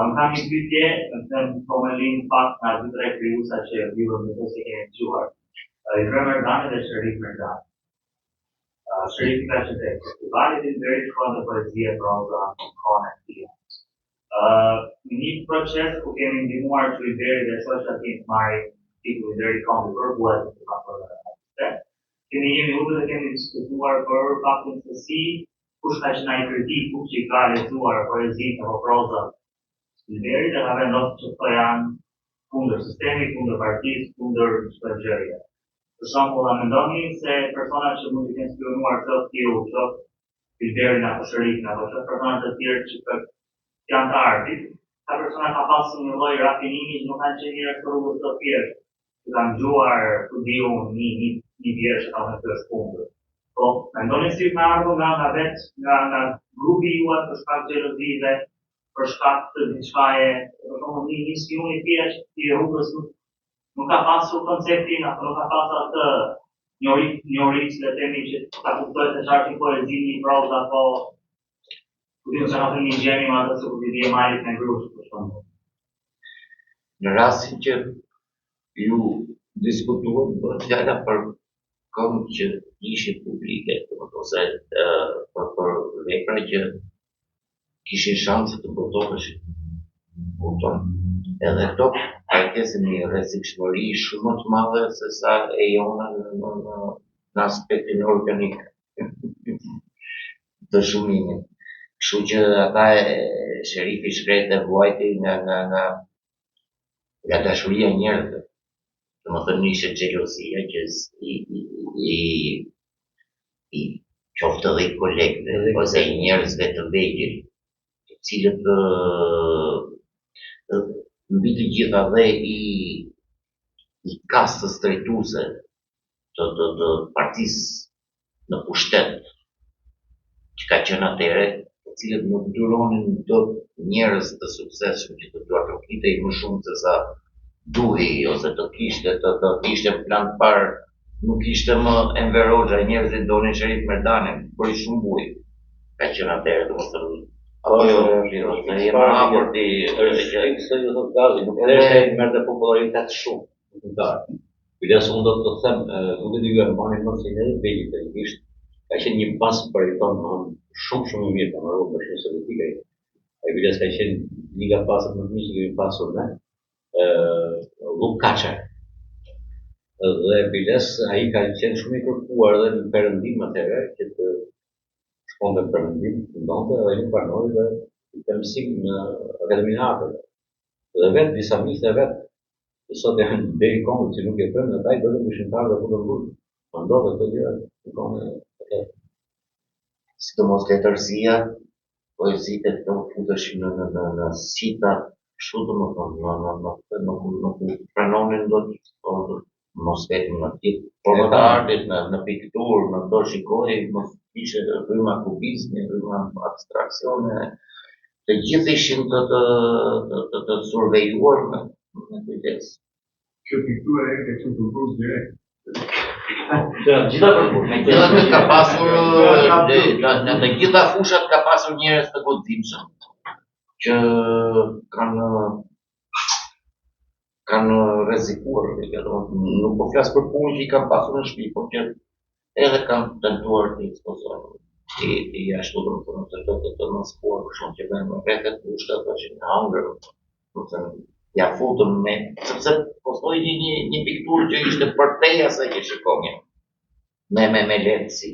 Unë kam një pyetje, në thënë po më linë pak nga 2-3 krijuesa që vjen me të se keni dëgjuar. Ibrahim Erdani dhe Sherif Merdani. Sherifi ka që tek festivalit i Derit shkon dhe poezie, proza, kohën e tij. Në një proces ku kemi ndihmuar që i Deri dhe social team të marrin titullin Deri Kombi për buhet të kapërë. Kemi jemi udhë dhe kemi diskutuar për faktin se si kush ka qenë ai kritiku që i ka lexuar poezinë apo prozën i Derit dhe ka vendosur që këto janë kundër sistemit, kundër partisë, kundër çdo gjëje. Për shembull, a mendoni se personat që mund të kenë spionuar këtë tillë, qoftë Ilderin apo Sherifin apo qoftë persona të tjerë që janë të ardhit, ka persona ka pasur një lloj rafinimi që nuk kanë qenë njerëz të rrugës së thjeshtë, që kanë dëgjuar studiu një vjerë që ka të shkundër. Po, mendoni si ka ardhur nga vetë nga grupi juaj për shkak të xhelozive, për shkak të diçkaje, për shembull një spion i thjeshtë i rrugës nuk ka pasur konceptin, apo nuk ka pasur atë njohurinë le të themi që ta kuptoj se çfarë është poezi, proza apo kujtim se ka një gjeni më atë se ku vjen marrit me grup për shembull. Në rastin që ju diskutuat bëhet fjala për këngë që ishin publike, ose për vepra që kishin shanse të botoheshin. Kupton? Edhe këto kërkesin një rrezikshmëri shumë të madhe se sa e jona në aspektin organik të shumimit. Kështu që ata Sherifi shkret e vuajti nga dashuria e njerëzve. Domethënë ishte xhelozia që i qoftë edhe i kolegëve ose i njerëzve të vegjël, të cilët mbi të gjitha dhe i kastës drejtuese të partisë në pushtet që ka qenë atëherë, të cilët nuk duronin dot njerëz të suksesshëm që të duartokitej më shumë se sa duhi ose të kishte plan të parë, nuk ishte më Enver Hoxha, njerëzit donin Sherif Merdanin, bëri shumë bujë. Ka qenë atëherë, domethënë ose jema hapur ti se ju thot gazi, nuk është e merrte popularitet shumë në darkë. Biles unë do të them, duke të ju e mbani më si edhe vegetarianisht, ka qenë një pas për i tonë shumë i mirë, ka marrë me shumë sovjetika. Ai biles ka qenë një nga pasat më të mirë që kemi pasur ne, Luk Kaçer. Dhe biles ai ka qenë shumë i kërkuar edhe në perëndim atëherë që të shkonte në perëndim, ndonte edhe nuk pranoi dhe të mësim në Akademinë e Arteve. Dhe vetë disa miqtë e vetë, që sot janë deri kombë që nuk e përnë, ata i dolin këshilltar dhe futën burg. Ma ndodhe këto gjëra në kohën e tij. Sidomos letërsia, poezitë e këto futeshin në sita, kështu domethënë nuk pranonin dot mos vetëm në tip, por në artit, në pikturë, në do shikoj, mos ishte rryma kubizmi, rryma abstraksione, të gjithë ishin të survejuar me kujdes. Që piktura e ka qenë përpros direkt. Gjitha përpros. Me gjitha ka pasur, në gjitha fushat ka pasur njerëz të goditshëm që kanë rrezikuar, nuk po flas për punë që i kanë pasur në shtëpi, por që edhe kanë tentuar të ekspozojnë. Ti ashtu domethënë të maskuar për shumë që vënë rrethet kushtat që në hangër, domethënë ja futëm me, sepse postoi një pikturë që ishte për te asaj që shikonin. Me lehtësi.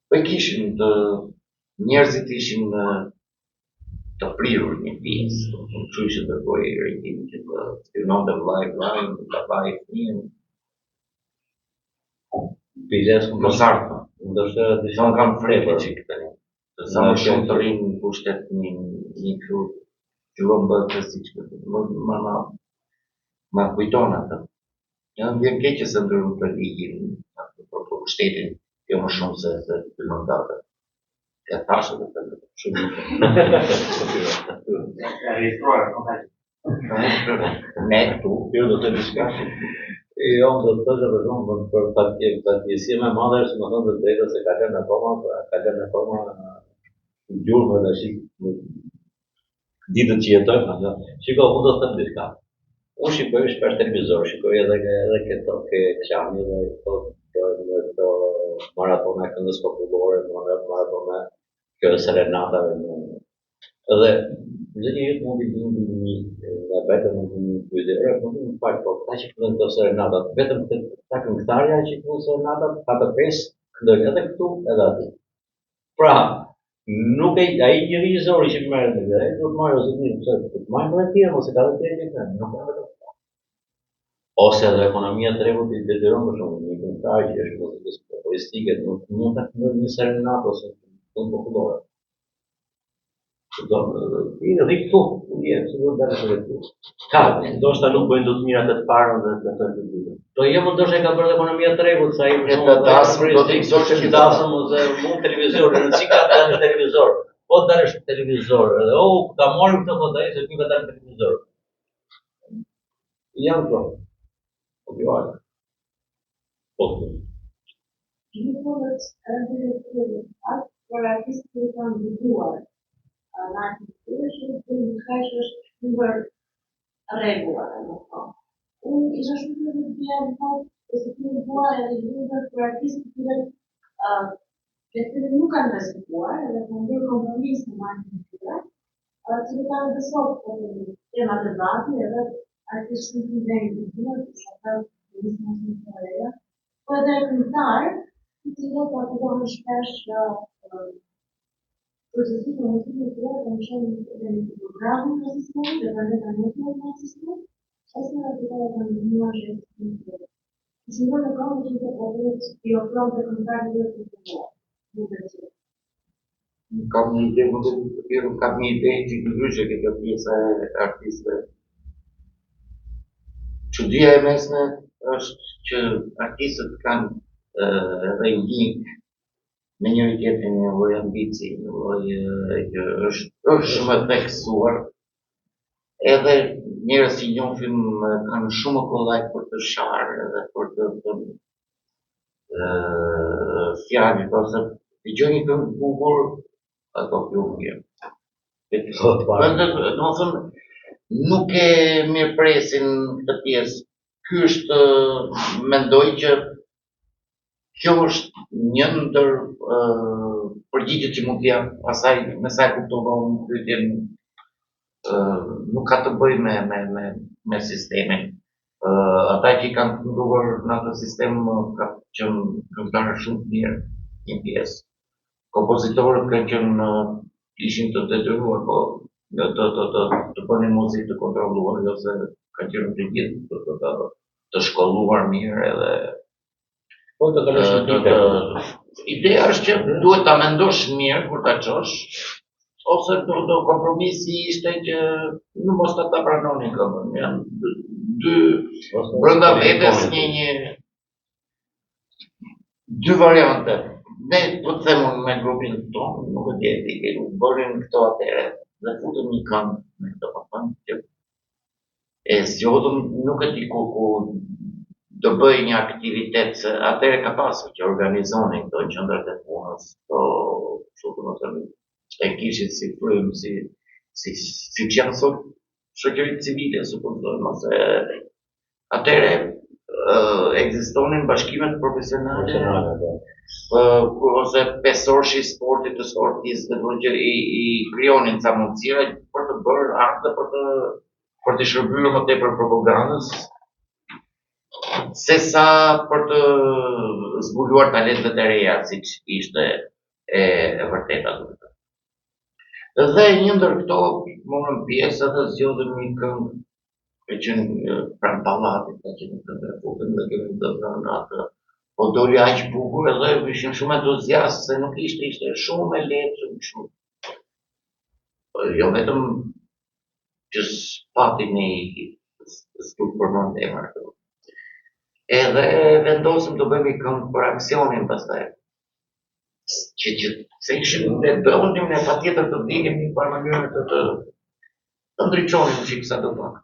Po kishin njerëzit ishin të prirur një pjesë, kështu ishte dërgoi Rejtimi që të spiononte vllai fëmijën. Biles Mosartë. ndoshta disa Nuk kam frejtë që këtë një. Sa më shumë të rinë në pushtet një kështu fillon bëhet të si që ma kujton atë. Janë vjen keq që se ndërru të ligjin për pushtetin, jo më shumë se të mandatet. E thashë dhe të shumë. E registruar, komplet. Ne këtu, Jo do të diçka. Jo, do të thoshë për shembull për fatkeqësi më e madhe është më thonë të drejtë se ka lënë akoma gjurmë dhe ditët që jetojmë, shiko, unë do të them diçka. Unë shikoj shpesh televizor, shikoj edhe këto ekrani dhe këto maratona këngës popullore, maratona kjo serenatave. Edhe çdo njeri mund të bindë nga vetëm një pyetje, po më fal, po ta që këndon këto serenatat, vetëm ta këngëtarja që këndon serenatat, ka të pesë këndojnë edhe këtu edhe aty. Pra, nuk ai regjizori që merret me ai do të marrë ose një pse do të marrë edhe tjerë ose ka të tjerë që kanë, nuk kanë vetëm. Ose edhe ekonomia e tregut i detyron për shembull një këngëtar që është muzikës populistike nuk mund ta këndojë një serenatë ose këngë popullore. I këtu, se do të dalësh edhe këtu. Ka, Ndoshta nuk bëjnë dot mirat e të parën dhe të dytën. do jemi ndoshta e ka bërë ekonomia e tregut sa ai E të dasëm, do të thoshë që dasëm ose mund televizor, rëndësi ka dalë televizor. Po dalësh televizor, edhe ta marrim këtë foto ai se ky ka dalë televizor. Jam këto. Po juaj. Po. Por artistë që kanë dëgjuar në artistë është një kaq është ndër rregulla, domethënë. Unë isha shumë të vjen po se ti bua edhe ndër për artistë që nuk kanë rezultuar edhe kanë bërë kompromis në marrjen e tyre, që do kanë besuar po tema debati edhe artistë që vjen të dëgjuar, për shkak të reja, po edhe këngëtar të cilët participohen shpesh procesi të mundësit të kanë qenë dhe në programin në sistemi, dhe kanë në sistemi, ose në të kanë ndihmuar sistemi të tjerë. Që në kam që të popullët i ofron të këngëtarë dhe të përmuar. kam një ide, kam një ide që ndryshe këtë pjesa e artistëve. Çudia e mesme është që artistët kanë edhe një me njëri tjetrin një lloj ambici, një lloj që është shumë e theksuar. Edhe njerëz që njohim kanë shumë kollaj për të sharë edhe për të fjalë ose dëgjoni këngë të bukur ato ju mirë. Domethënë nuk e mirëpresin këtë pjesë. Ky është mendoj që kjo është një ndër përgjigjet që mund të jap asaj me sa e kuptova unë pyetjen nuk ka të bëjë me sistemin. Ata që kanë kënduar në atë sistem ka qenë këngëtarë shumë të mirë, një pjesë. Kompozitorët kanë qenë ishin të detyruar të bënin muzikë të kontrolluar, ose kanë qenë të gjithë të shkolluar mirë edhe ideja është që duhet ta mendosh mirë kur ta çosh, ose do kompromisi ishte që nuk mos ta pranonin këmbën. Janë dy brenda vetes dy variante. Ne po të them me grupin tonë, nuk e di, bërin këto atëre dhe futën një këngë me këto papën që e zgjodhëm nuk e di ku do bëj një aktivitet, atëre ka pasur që organizonin këto qendrat e punës, e kishin si frym, si që janë sot shoqëritë civile, supozojmë, ose atëre ekzistonin bashkimet profesionale, ose pesorshi i sportit të sportistëve, do që i krijonin ca mundësira për të bërë art dhe për të shërbyer më tepër propagandës, sesa për të zbuluar talentet e reja, siç ishte e vërteta. Dhe një ndër këto morën pjesë dhe zgjodhën një këngë e qenë pranë pallatit, ka qenë këngë e futën dhe kemi të dhënë atë. Po doli aq bukur edhe ishin shumë entuziast se nuk ishte shumë e lehtë, shumë. Jo vetëm që s'pati një stuk përmend emër këtu. Edhe vendosëm të bëjmë këngë për aksionin pastaj. që se ishim ne bënim ne patjetër të dinim një farë mënyrë të ndriçonim çik sa do pak.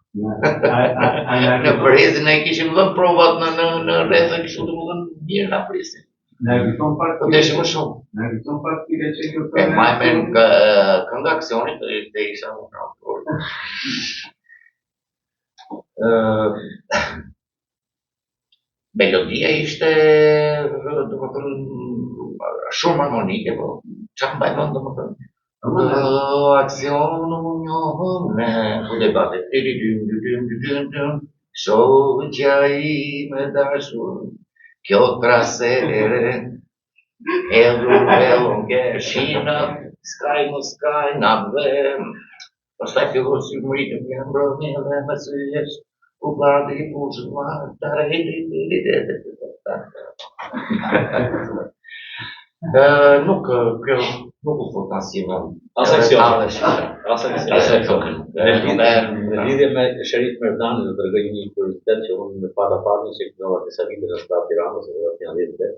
Në Brezin ne kishim dhënë provat në rrethë kështu domethënë mirë na prisin. Na eviton pak. Po deshim më shumë. Na eviton pak tire që kjo E ma e men kënga aksionit të isha unë autor. Melodia ishte shumë harmonike, po çfarë mbaj mend domethënë. Aksion më njohëm ne ku debate. Shoqja ime dashur, kjo trasere, Elo nge shina, skaj më skaj, na dhe. Pastaj fillon si mëritë më janë mbrëmje dhe më sëjesh, u bardhi i pushë ma, Nuk u fut asnjë në Në lidhje me Sherif Merdani do t'rregoj një kuriozitet që unë në pata që kënova disa vite në shtat Tiranës, edhe janë 10 vite.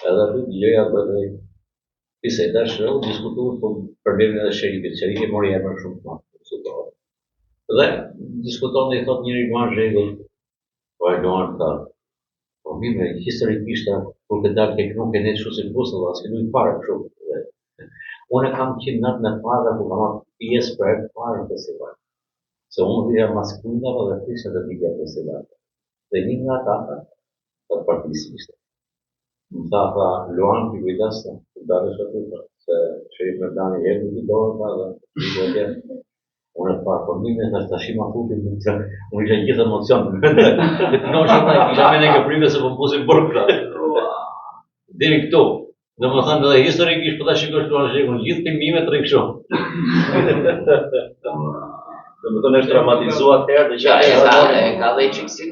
Edhe aty dëgjoja bëj biseda shumë diskutuar për problemin e Sherifit. Sherifi mori emër shumë të madh. Dhe diskuton dhe i thot njëri ma rregull, po e luan ta. Po mirë, historikisht kur të dalë tek nuk e ne çu si Kosova, as nuk fare kështu. Unë kam qenë natë në parë ku kam pjesë për herë të parë në festival. Se unë vija maskulinave dhe fisha të vija festival. Dhe një nga ata të partisë ishte. Më tha, Luan, ti kujdes të dalësh aty, se Sherif Merdani erdhi të dorë ta dhe i bëjë. Unë e parë, po mirë, tash ma futin, unë isha gjithë emocion. Dhe të nosha ta, kisha me në këprime se po mbusin burkra. Diri këtu. Dhe më thënë edhe historikisht po ta shikosh Luan Zhekun, gjithë filmimet rri kështu. Do më thënë është dramatizuar herë dhe që ka dhe çik si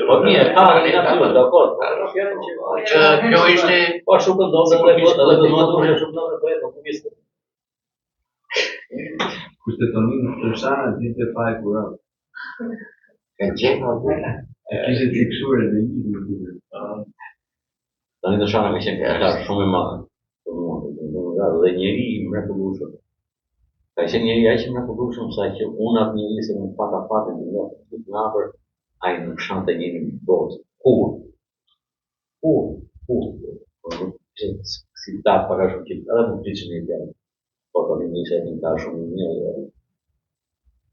Po mirë, ka natyrë, dakor. Që kjo ishte Po shumë këndon edhe do të thotë shumë ndonjë projekt në kuvistë. Kushtetonin të shana gjithë pa e kurat. Ka gjenë Kishte fiksuar edhe një. Tani të shana ka qenë këngëtar shumë i madh. Dhe njeri i mrekullueshëm. Ka qenë njeri aq i mrekullueshëm sa që unë atë njeri se më pata fatin të njoh të afër, ai nuk shante njëri në botë. Si ta para shumë që edhe më prishin e tjerë. Po tani nisë një ta shumë i mirë.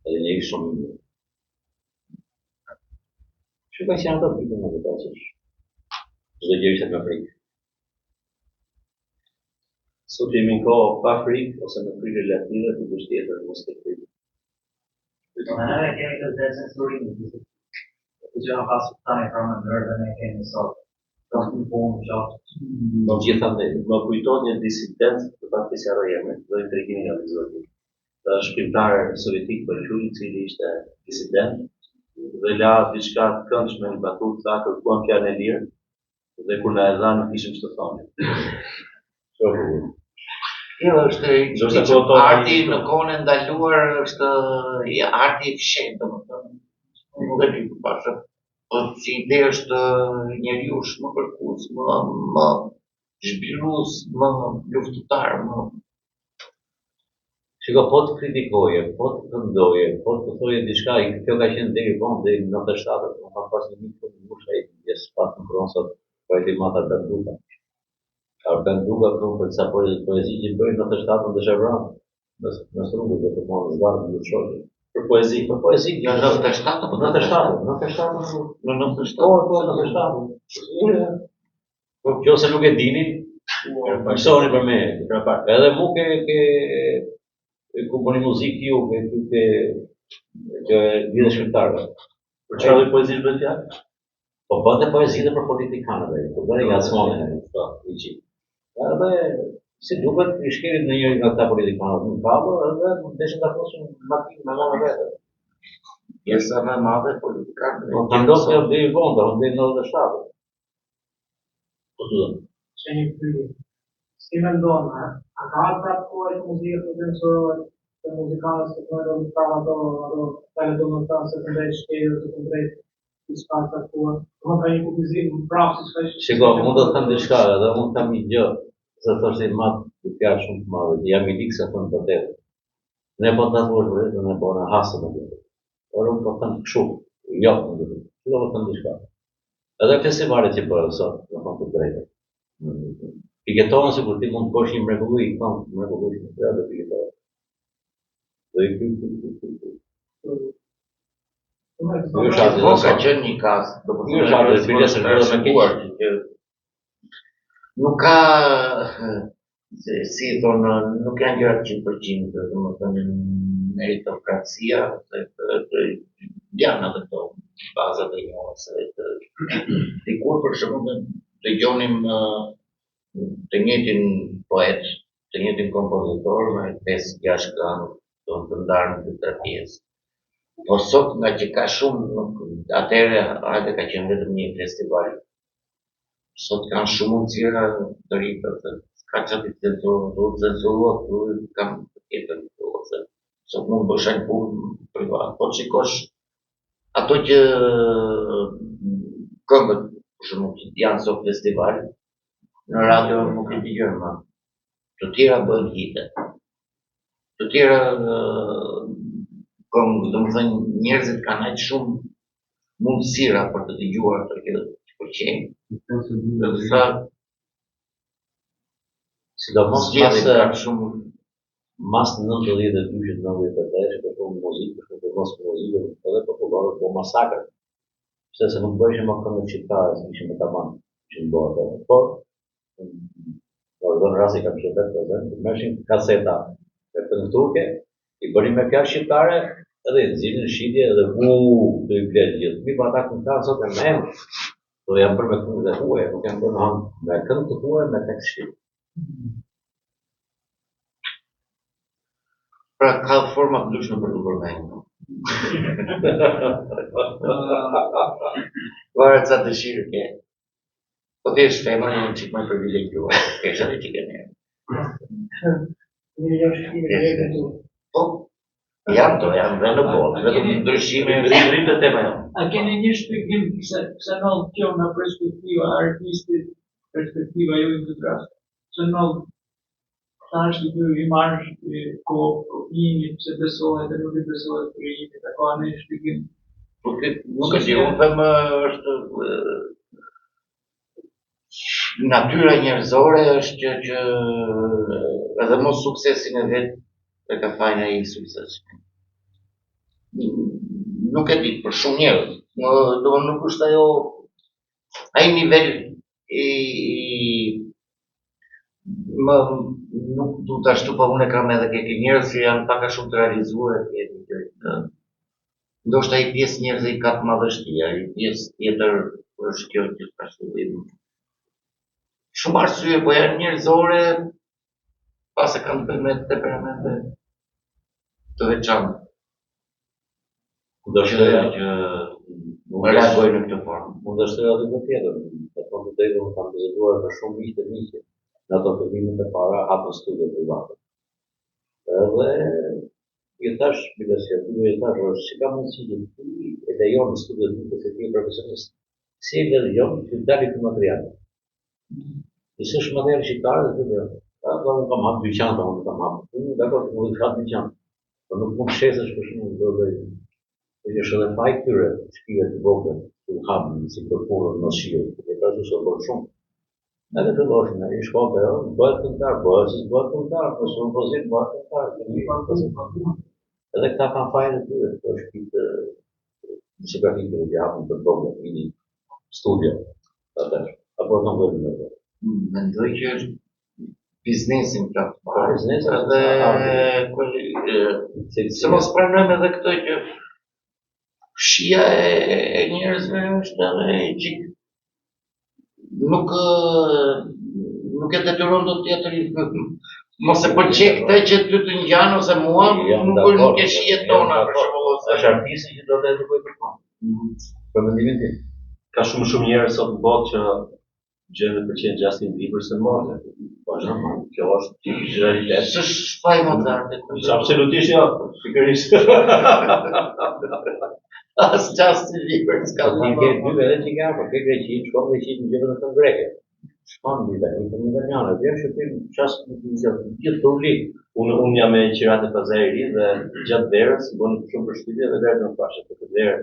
Edhe njeri shumë i mirë. Që ka qenë ato pikë në vetë që çdo gjë ishte me frikë. sot jemi në kohë pa frikë ose me frikë relative të vështirë mos të frikë. Ne kemi të censurimit. Të gjëra pas tani pra më ndër dhe ne kemi sot. Do të punë gjatë. Do gjithandaj. Më kujton një disident të partisë së Rrejme, do i tregimi nga Vizoti. Dhe shkrimtar sovjetik Bolshoi, i cili ishte disident dhe la diçka të këndshme në batutë, tha kërkuan fjalën e lirë dhe kur na e dha nuk ishim ç'të thonim. Jo, është arti në kohën e ndaluar, është arti i fshehtë, domethënë. Nuk e di ku pasha. Po si ide është njeriu më kërkues, më zhvillues, më luftëtar, më Shiko, po të kritikoje, po të këndoje, po të thoje diçka, kjo ka qenë deri vonë, deri në 97, unë kam pas një mikë të musha i pjesë pas në kronsat, po e ti mata Benduka. Benduka këmë për disa poezi që bëjnë 97 në Dëshevran, në strungë dhe të monë zbarë në shoqë. Për poezi. Në 97 apo 97. Në 97. Po, 97. Po, kjo se nuk e dinin, mësoni për me. Edhe mu ku bëni muzikë ju, që lidhe shkrimtarëve. Për çfarë poezi bëhet fjalë? Po bënte poezi dhe për politikanëve, ku bëri jasmonin e i gjithë. Edhe si duket i shkerit në njëri nga këta politikanët në kapë, edhe deshin ta thosin makinë me mëna vete. Pjesa më e madhe politikanëve. Po të ndosë kjo dhe i vonda, unë dhe i 97. Po të dhëmë. Që një pyetje. Si mendon, a ka prapë kohë muzikë të censurohet të muzikanës të këndojnë në prava ato tale do të se të ndrejt shkelë, të ndrejt diçka të caktuar. Do ka një kufizim prapë si çka. Shiko, mund të them diçka, edhe mund të them një gjë. Se thoshte i madh i fjalë shumë të madhe, jam i lik se thonë vërtet. Ne po ta thuash vërtet, ne po na hasëm atë. Por unë po them kështu, jo, nuk do të. Do të them diçka. Edhe festivalet që bëhen sot, do të them të drejtë. Piketohen se kur ti mund të bësh një mrekulli, mrekulli, edhe piketohen. Dhe i Po ka qenë një kas, nuk ka, si thonë, nuk janë gjërat 100%, domethënë meritokracia, janë edhe këto bazat e njohëse. Dikur për shembull dëgjonim të njëjtin poet, të njëjtin kompozitor me 5-6 këngë, të ndarë në 3 pjesë. Po sot nga që ka shumë, atëherë hajde ka qenë vetëm një festival. Sot kanë shumë mundësira të rritë, ka që të censuruar, kam të tjetër ose sot mund bësh një punë privat. Po shikosh ato që këngët, për shembull, janë sot festival, në radio nuk i dëgjojmë më. Të tjera bëhen hite. Të tjera domethënë njerëzit kanë aq shumë mundësira për të dëgjuar ato që pëlqejnë. Sidomos mas 92-93 për shumë muzikë, për mos muzikë, edhe popullore, po masakër. Pse se nuk bëjshë më këngët shqiptare, se ishim me tamam, që në bërë ato. Por, në zonë rasti kam qenë vetë prezent, mëshin kaseta me këngë turke, i bërim me fjalë shqiptare, edhe i nxirrin shitje edhe do i blet gjithë. Mi pa ata këngëtarë sot e me emër, do janë bërë me këngët e huaja, nuk janë bërë me këngë të huaja me tekst shqip. Pra ka forma të ndryshme për të bërë me emër. Varet sa dëshirë ke. Po ti është femër një qik më privilegjuar, ke që ti ke njerë. Po, janë dhe në botë, vetëm ndryshime rritë tema jo. A keni një shpjegim pse nëllë kjo nga perspektiva artistit, perspektiva ju në të rast? Se nëllë ta është të i marrësh kohë, pse besohet e nuk i besohet për i të ka në shpjegim? Nuk është unë them është natyra njerëzore është që edhe mos suksesin e vetë e ka fajnë ai sukses. Nuk e di për shumë njerëz. Nuk është ajo ai nivel nuk du të ashtu, po unë e kam edhe ke njerëz që janë pak a shumë të realizuar ndoshta ai pjesë njerëz i ka të madhështia, ai pjesë tjetër është kjo që ka shëllim. Shumë arsye, po janë njerëzore, pas e kanë të bëjnë me temperamente të veçantë. Do që reagojnë në këtë formë. Mund është edhe një tjetër, të thonë të drejtë unë kam vizituar për shumë miq të miqe, në ato fillimet e para hapën studio private. Edhe i thash, i thash, si ka mundësi që ti e lejon në studio të se ti e profesionist, si e lejon që të dalit të materiale. Nëse është materiale shqiptare, dhe të dhe, unë kam hapë dyqan, unë kam hapë, unë dakor, unë dhe hapë dyqan, por nuk mund shesësh për shumë dhe është edhe faj këtyre shpijet të vogël, të hapën, si përpunën në shiu, e ka që bërë shumë. Edhe filloshin, i shkollë të bëhet këngëtar, bëhet si bëhet këngëtar, për shumë pozit bëhet këngëtar. Edhe këta kanë fajnë të tyre, të shpitë shqipafike që hapën të vogël, një studio, apo në vërë në vërë. Mendoj që është biznesin pra të parë, edhe se mos pranojmë edhe këto që shia e njerëzve është edhe e gjikë. Nuk e detyron do tjetër, mos e pëlqej këtë që ty të ngjan ose mua, nuk e shihet tona për shembull ose është artisti që do të edukoj për ta. Për mendimin tim. Ka shumë njerëz sot në botë që gjënë të pëlqejnë Justin Bieber se morë. Po normal, kjo është realitet. S'është faj Mozart. Absolutisht jo, pikërisht. As Justin Bieber s'ka Ti ke dy edhe që ka, por ke greqin, shkon greqin në gjëve në këngë greke. shkon në Itali, për italianë, vjen shëpim qasë gjithë turlik. Unë jam me qirat e Pazari i Ri dhe gjatë verës bën shumë përshtypje dhe verët në fashe. Për këtë verë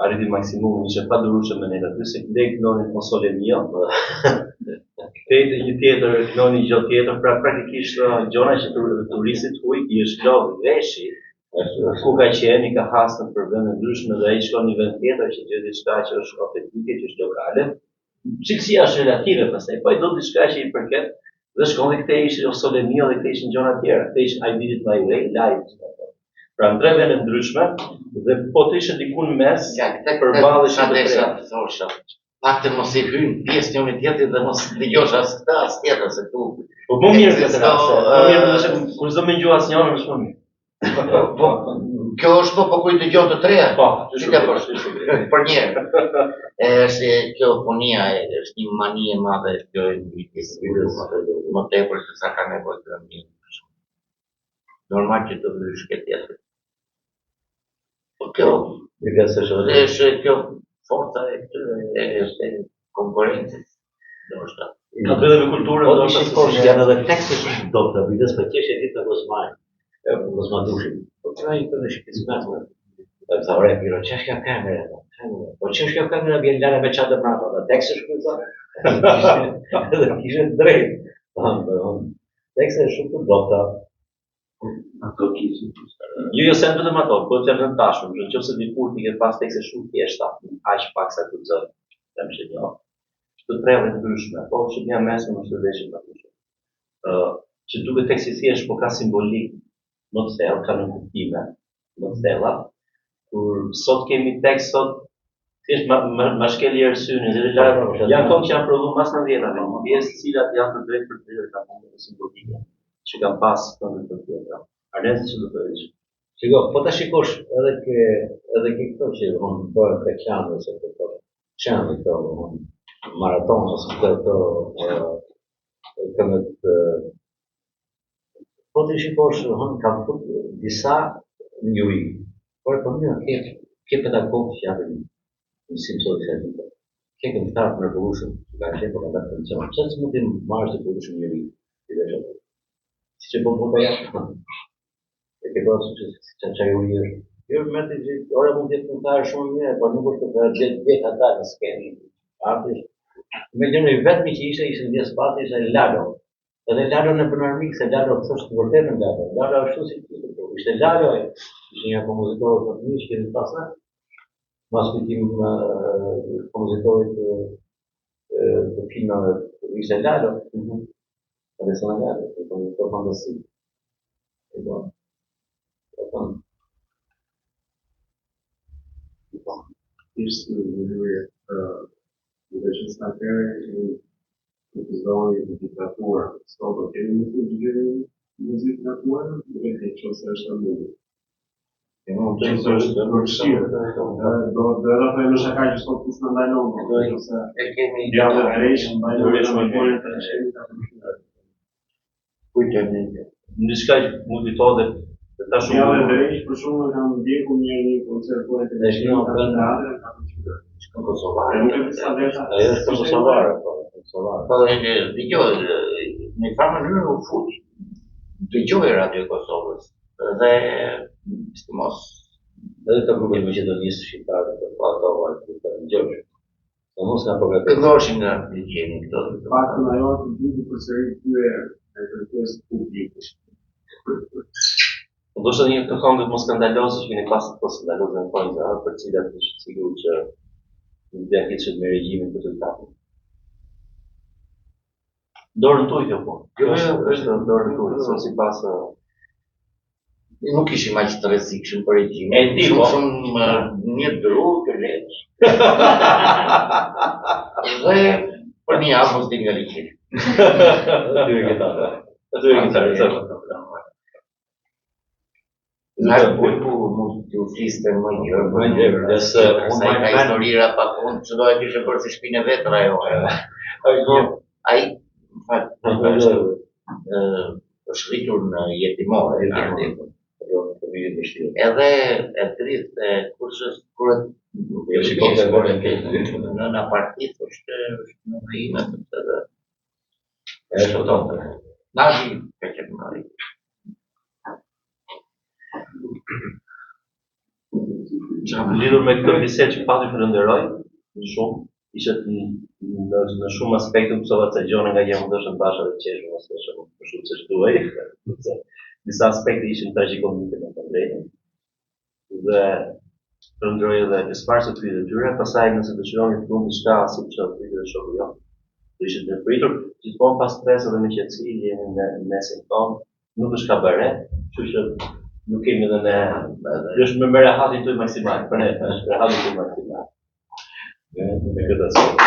arriti maksimumi, ishte pa durueshme me ne aty se këndej knonin Mosole Mio. Kthehej një tjetër knoni gjë tjetër, pra praktikisht gjona që turistit huaj i është lodh veshi, ku ka qenë, ka hasën për vende ndryshme dhe ai shkon në një vend tjetër që gjë diçka që është autentike, që është lokale. Çiksia është relative pastaj, po i do diçka që i përket dhe shkon dhe këtej ishte Mosole Mio dhe këtej ishin gjëra tjera. Këtej ishin I Did It My Way, live. Pra në tre vende ndryshme dhe po të ishte diku në mes përballeshin të tre. Pak të mos i hynë pjesë njëri tjetrit dhe mos dëgjosh as këtë as tjetër se këtu. Po më mirë këtë rast. Më mirë kur s'do më ngjuar asnjëri më shumë. Po kjo është po kur i dëgjon të treja. Po, si ka për një. Është kjo fonia është një mani e madhe kjo e ngritjes më tepër se sa ka nevojë të mirë. Normal që të vësh këtë tjetër. Po kjo është kjo forca e konkurencës. Ka të bëjë me kulturën, Po shikosh janë edhe tekste shumë dobta, bides për qeshje ditë në Gozmaj. Gozmadushi. Po që ai kënë shpizmet. Po zavre biro çeshka kamera. Po çeshka kamera vjen lëra me çadë brapa, tekste shkruaj. Edhe kishte drejt. Tekste shumë të dobta. Ato kishin. Jo se vetëm ato, po të janë tashur, nëse dikur ti ke pas tekste shumë thjeshta, aq pak sa të zë. Them se jo. Të treve ndryshme, po që një mesme më shërdeshim aty. Që duket teksti thjesht, po ka simbolik, më të thellë, ka në kuptime, më të thella. Kur sot kemi tekst sot, thjesht ma shkeli ersynin, dhe janë kohë që janë prodhuar mas 90-ave, pjesë cilat janë të drejtë për të drejtë ka punë simbolike, që kanë pas këndën të tjetra. Arnesi që do të thëjsh. Shiko, po ta shikosh edhe ke këto që bëhen të klanë ose këto çanë këto maratona ose këto këmbët po të shikosh kanë disa njëri. Por po mirë ke pedagog që japin mësim socialistë. Ke këngëtar në revolucion, ka qenë për ata funksion. Çfarë mund të marrësh të bësh njëri? Si që po jashtë. E ke pasur që çaj u mirë. Jo më të gjithë, ora mund të jetë këngëtar shumë mirë, por nuk është të jetë ata në skenë. Artisht. Me gjënë vetëm që ishte një spati, ishte Lalo. Edhe Lalo në Banarmik, se Lalo thoshtë vërtet në Lalo. Lalo ashtu si të ishte Lalo, ishte një kompozitor të mirë që kemi pasur. Mas kujtim kompozitorit të filmave ishte Lalo. Edhe sa Lalo, kompozitor fantastik. Ishte mënyrë në legislatere në të zdojë në diktaturë. Sot do kemi në të gjëri në diktaturë, dhe të që se është të mundë. E në të që është përshirë. Do dhe të e në shaka që sot kusë në ndajlonë. E kemi Gjallë dhe rejshë, ndajlonë në kojnë të shkemi të përshirë. kujtëm Në diçka që mund të thotë ta shumë. Gjallë dhe rejshë për shumë kanë ndjeku një koncert po e të shkemi në teatrin ka përshirë. në Kosovare. Nuk e të sa desha. Ajo është Kosovare, po. Po dëgjoj, në farë mënyrë u fut, dëgjoj Radio Kosovës dhe mos Edhe të grupet Maqedonisë shqiptare për ato të dëgjosh. Se mos nga programet. këndoshin nga ligjeni këto. Faktën ajo të gjithë përsëri kërë e kërkesë publike. Ndoshta një të këngët mos skandalozë që keni pasur të skandalozë në fond, për cilat është sigur që nuk do të ketë me regjimin për të tapur. Dorën tuaj kjo po. Kjo është dorën tuaj, so sipas Nuk ishim aq të rrezikshëm për regjimin. E di, po. Shumë një dru të lehtë. Dhe për një javë mos di nga ligjeni. Aty e këta. aty e kemi Nga pulpu mund t'ju fliste më gjërë. Më gjërë, nëse Sa i ka historira pa punë, që do e kishe bërë si shpinë e vetra ajo. Ai, në fakt, është rritur në jetimore. Edhe e dritë e kursës, kur në apartit është në ime, shpëtonte. Na zhi, ka qenë marrë. Lidhur me këtë bisedë që pati falenderoj shumë, ishte në shumë aspekte mësova ca gjëra nga jam ndoshta bashkë të qeshur ose shumë për shumë ç'është duaj. Disa aspekte ishin tragjikomike me të drejtën. Dhe falenderoj edhe pjesëmarrësit të pyetjeve të tyre, pastaj nëse dëshironi të bëni diçka siç pyeti dhe shoku jon. Do ishte të pritur, gjithmonë pas stres dhe me qetësi jemi në mesin tonë, nuk është kabare, kështu që nuk kemi edhe ne, është me rehatin tuaj maksimal, për ne është rehatin tuaj maksimal. Me këtë aspekt.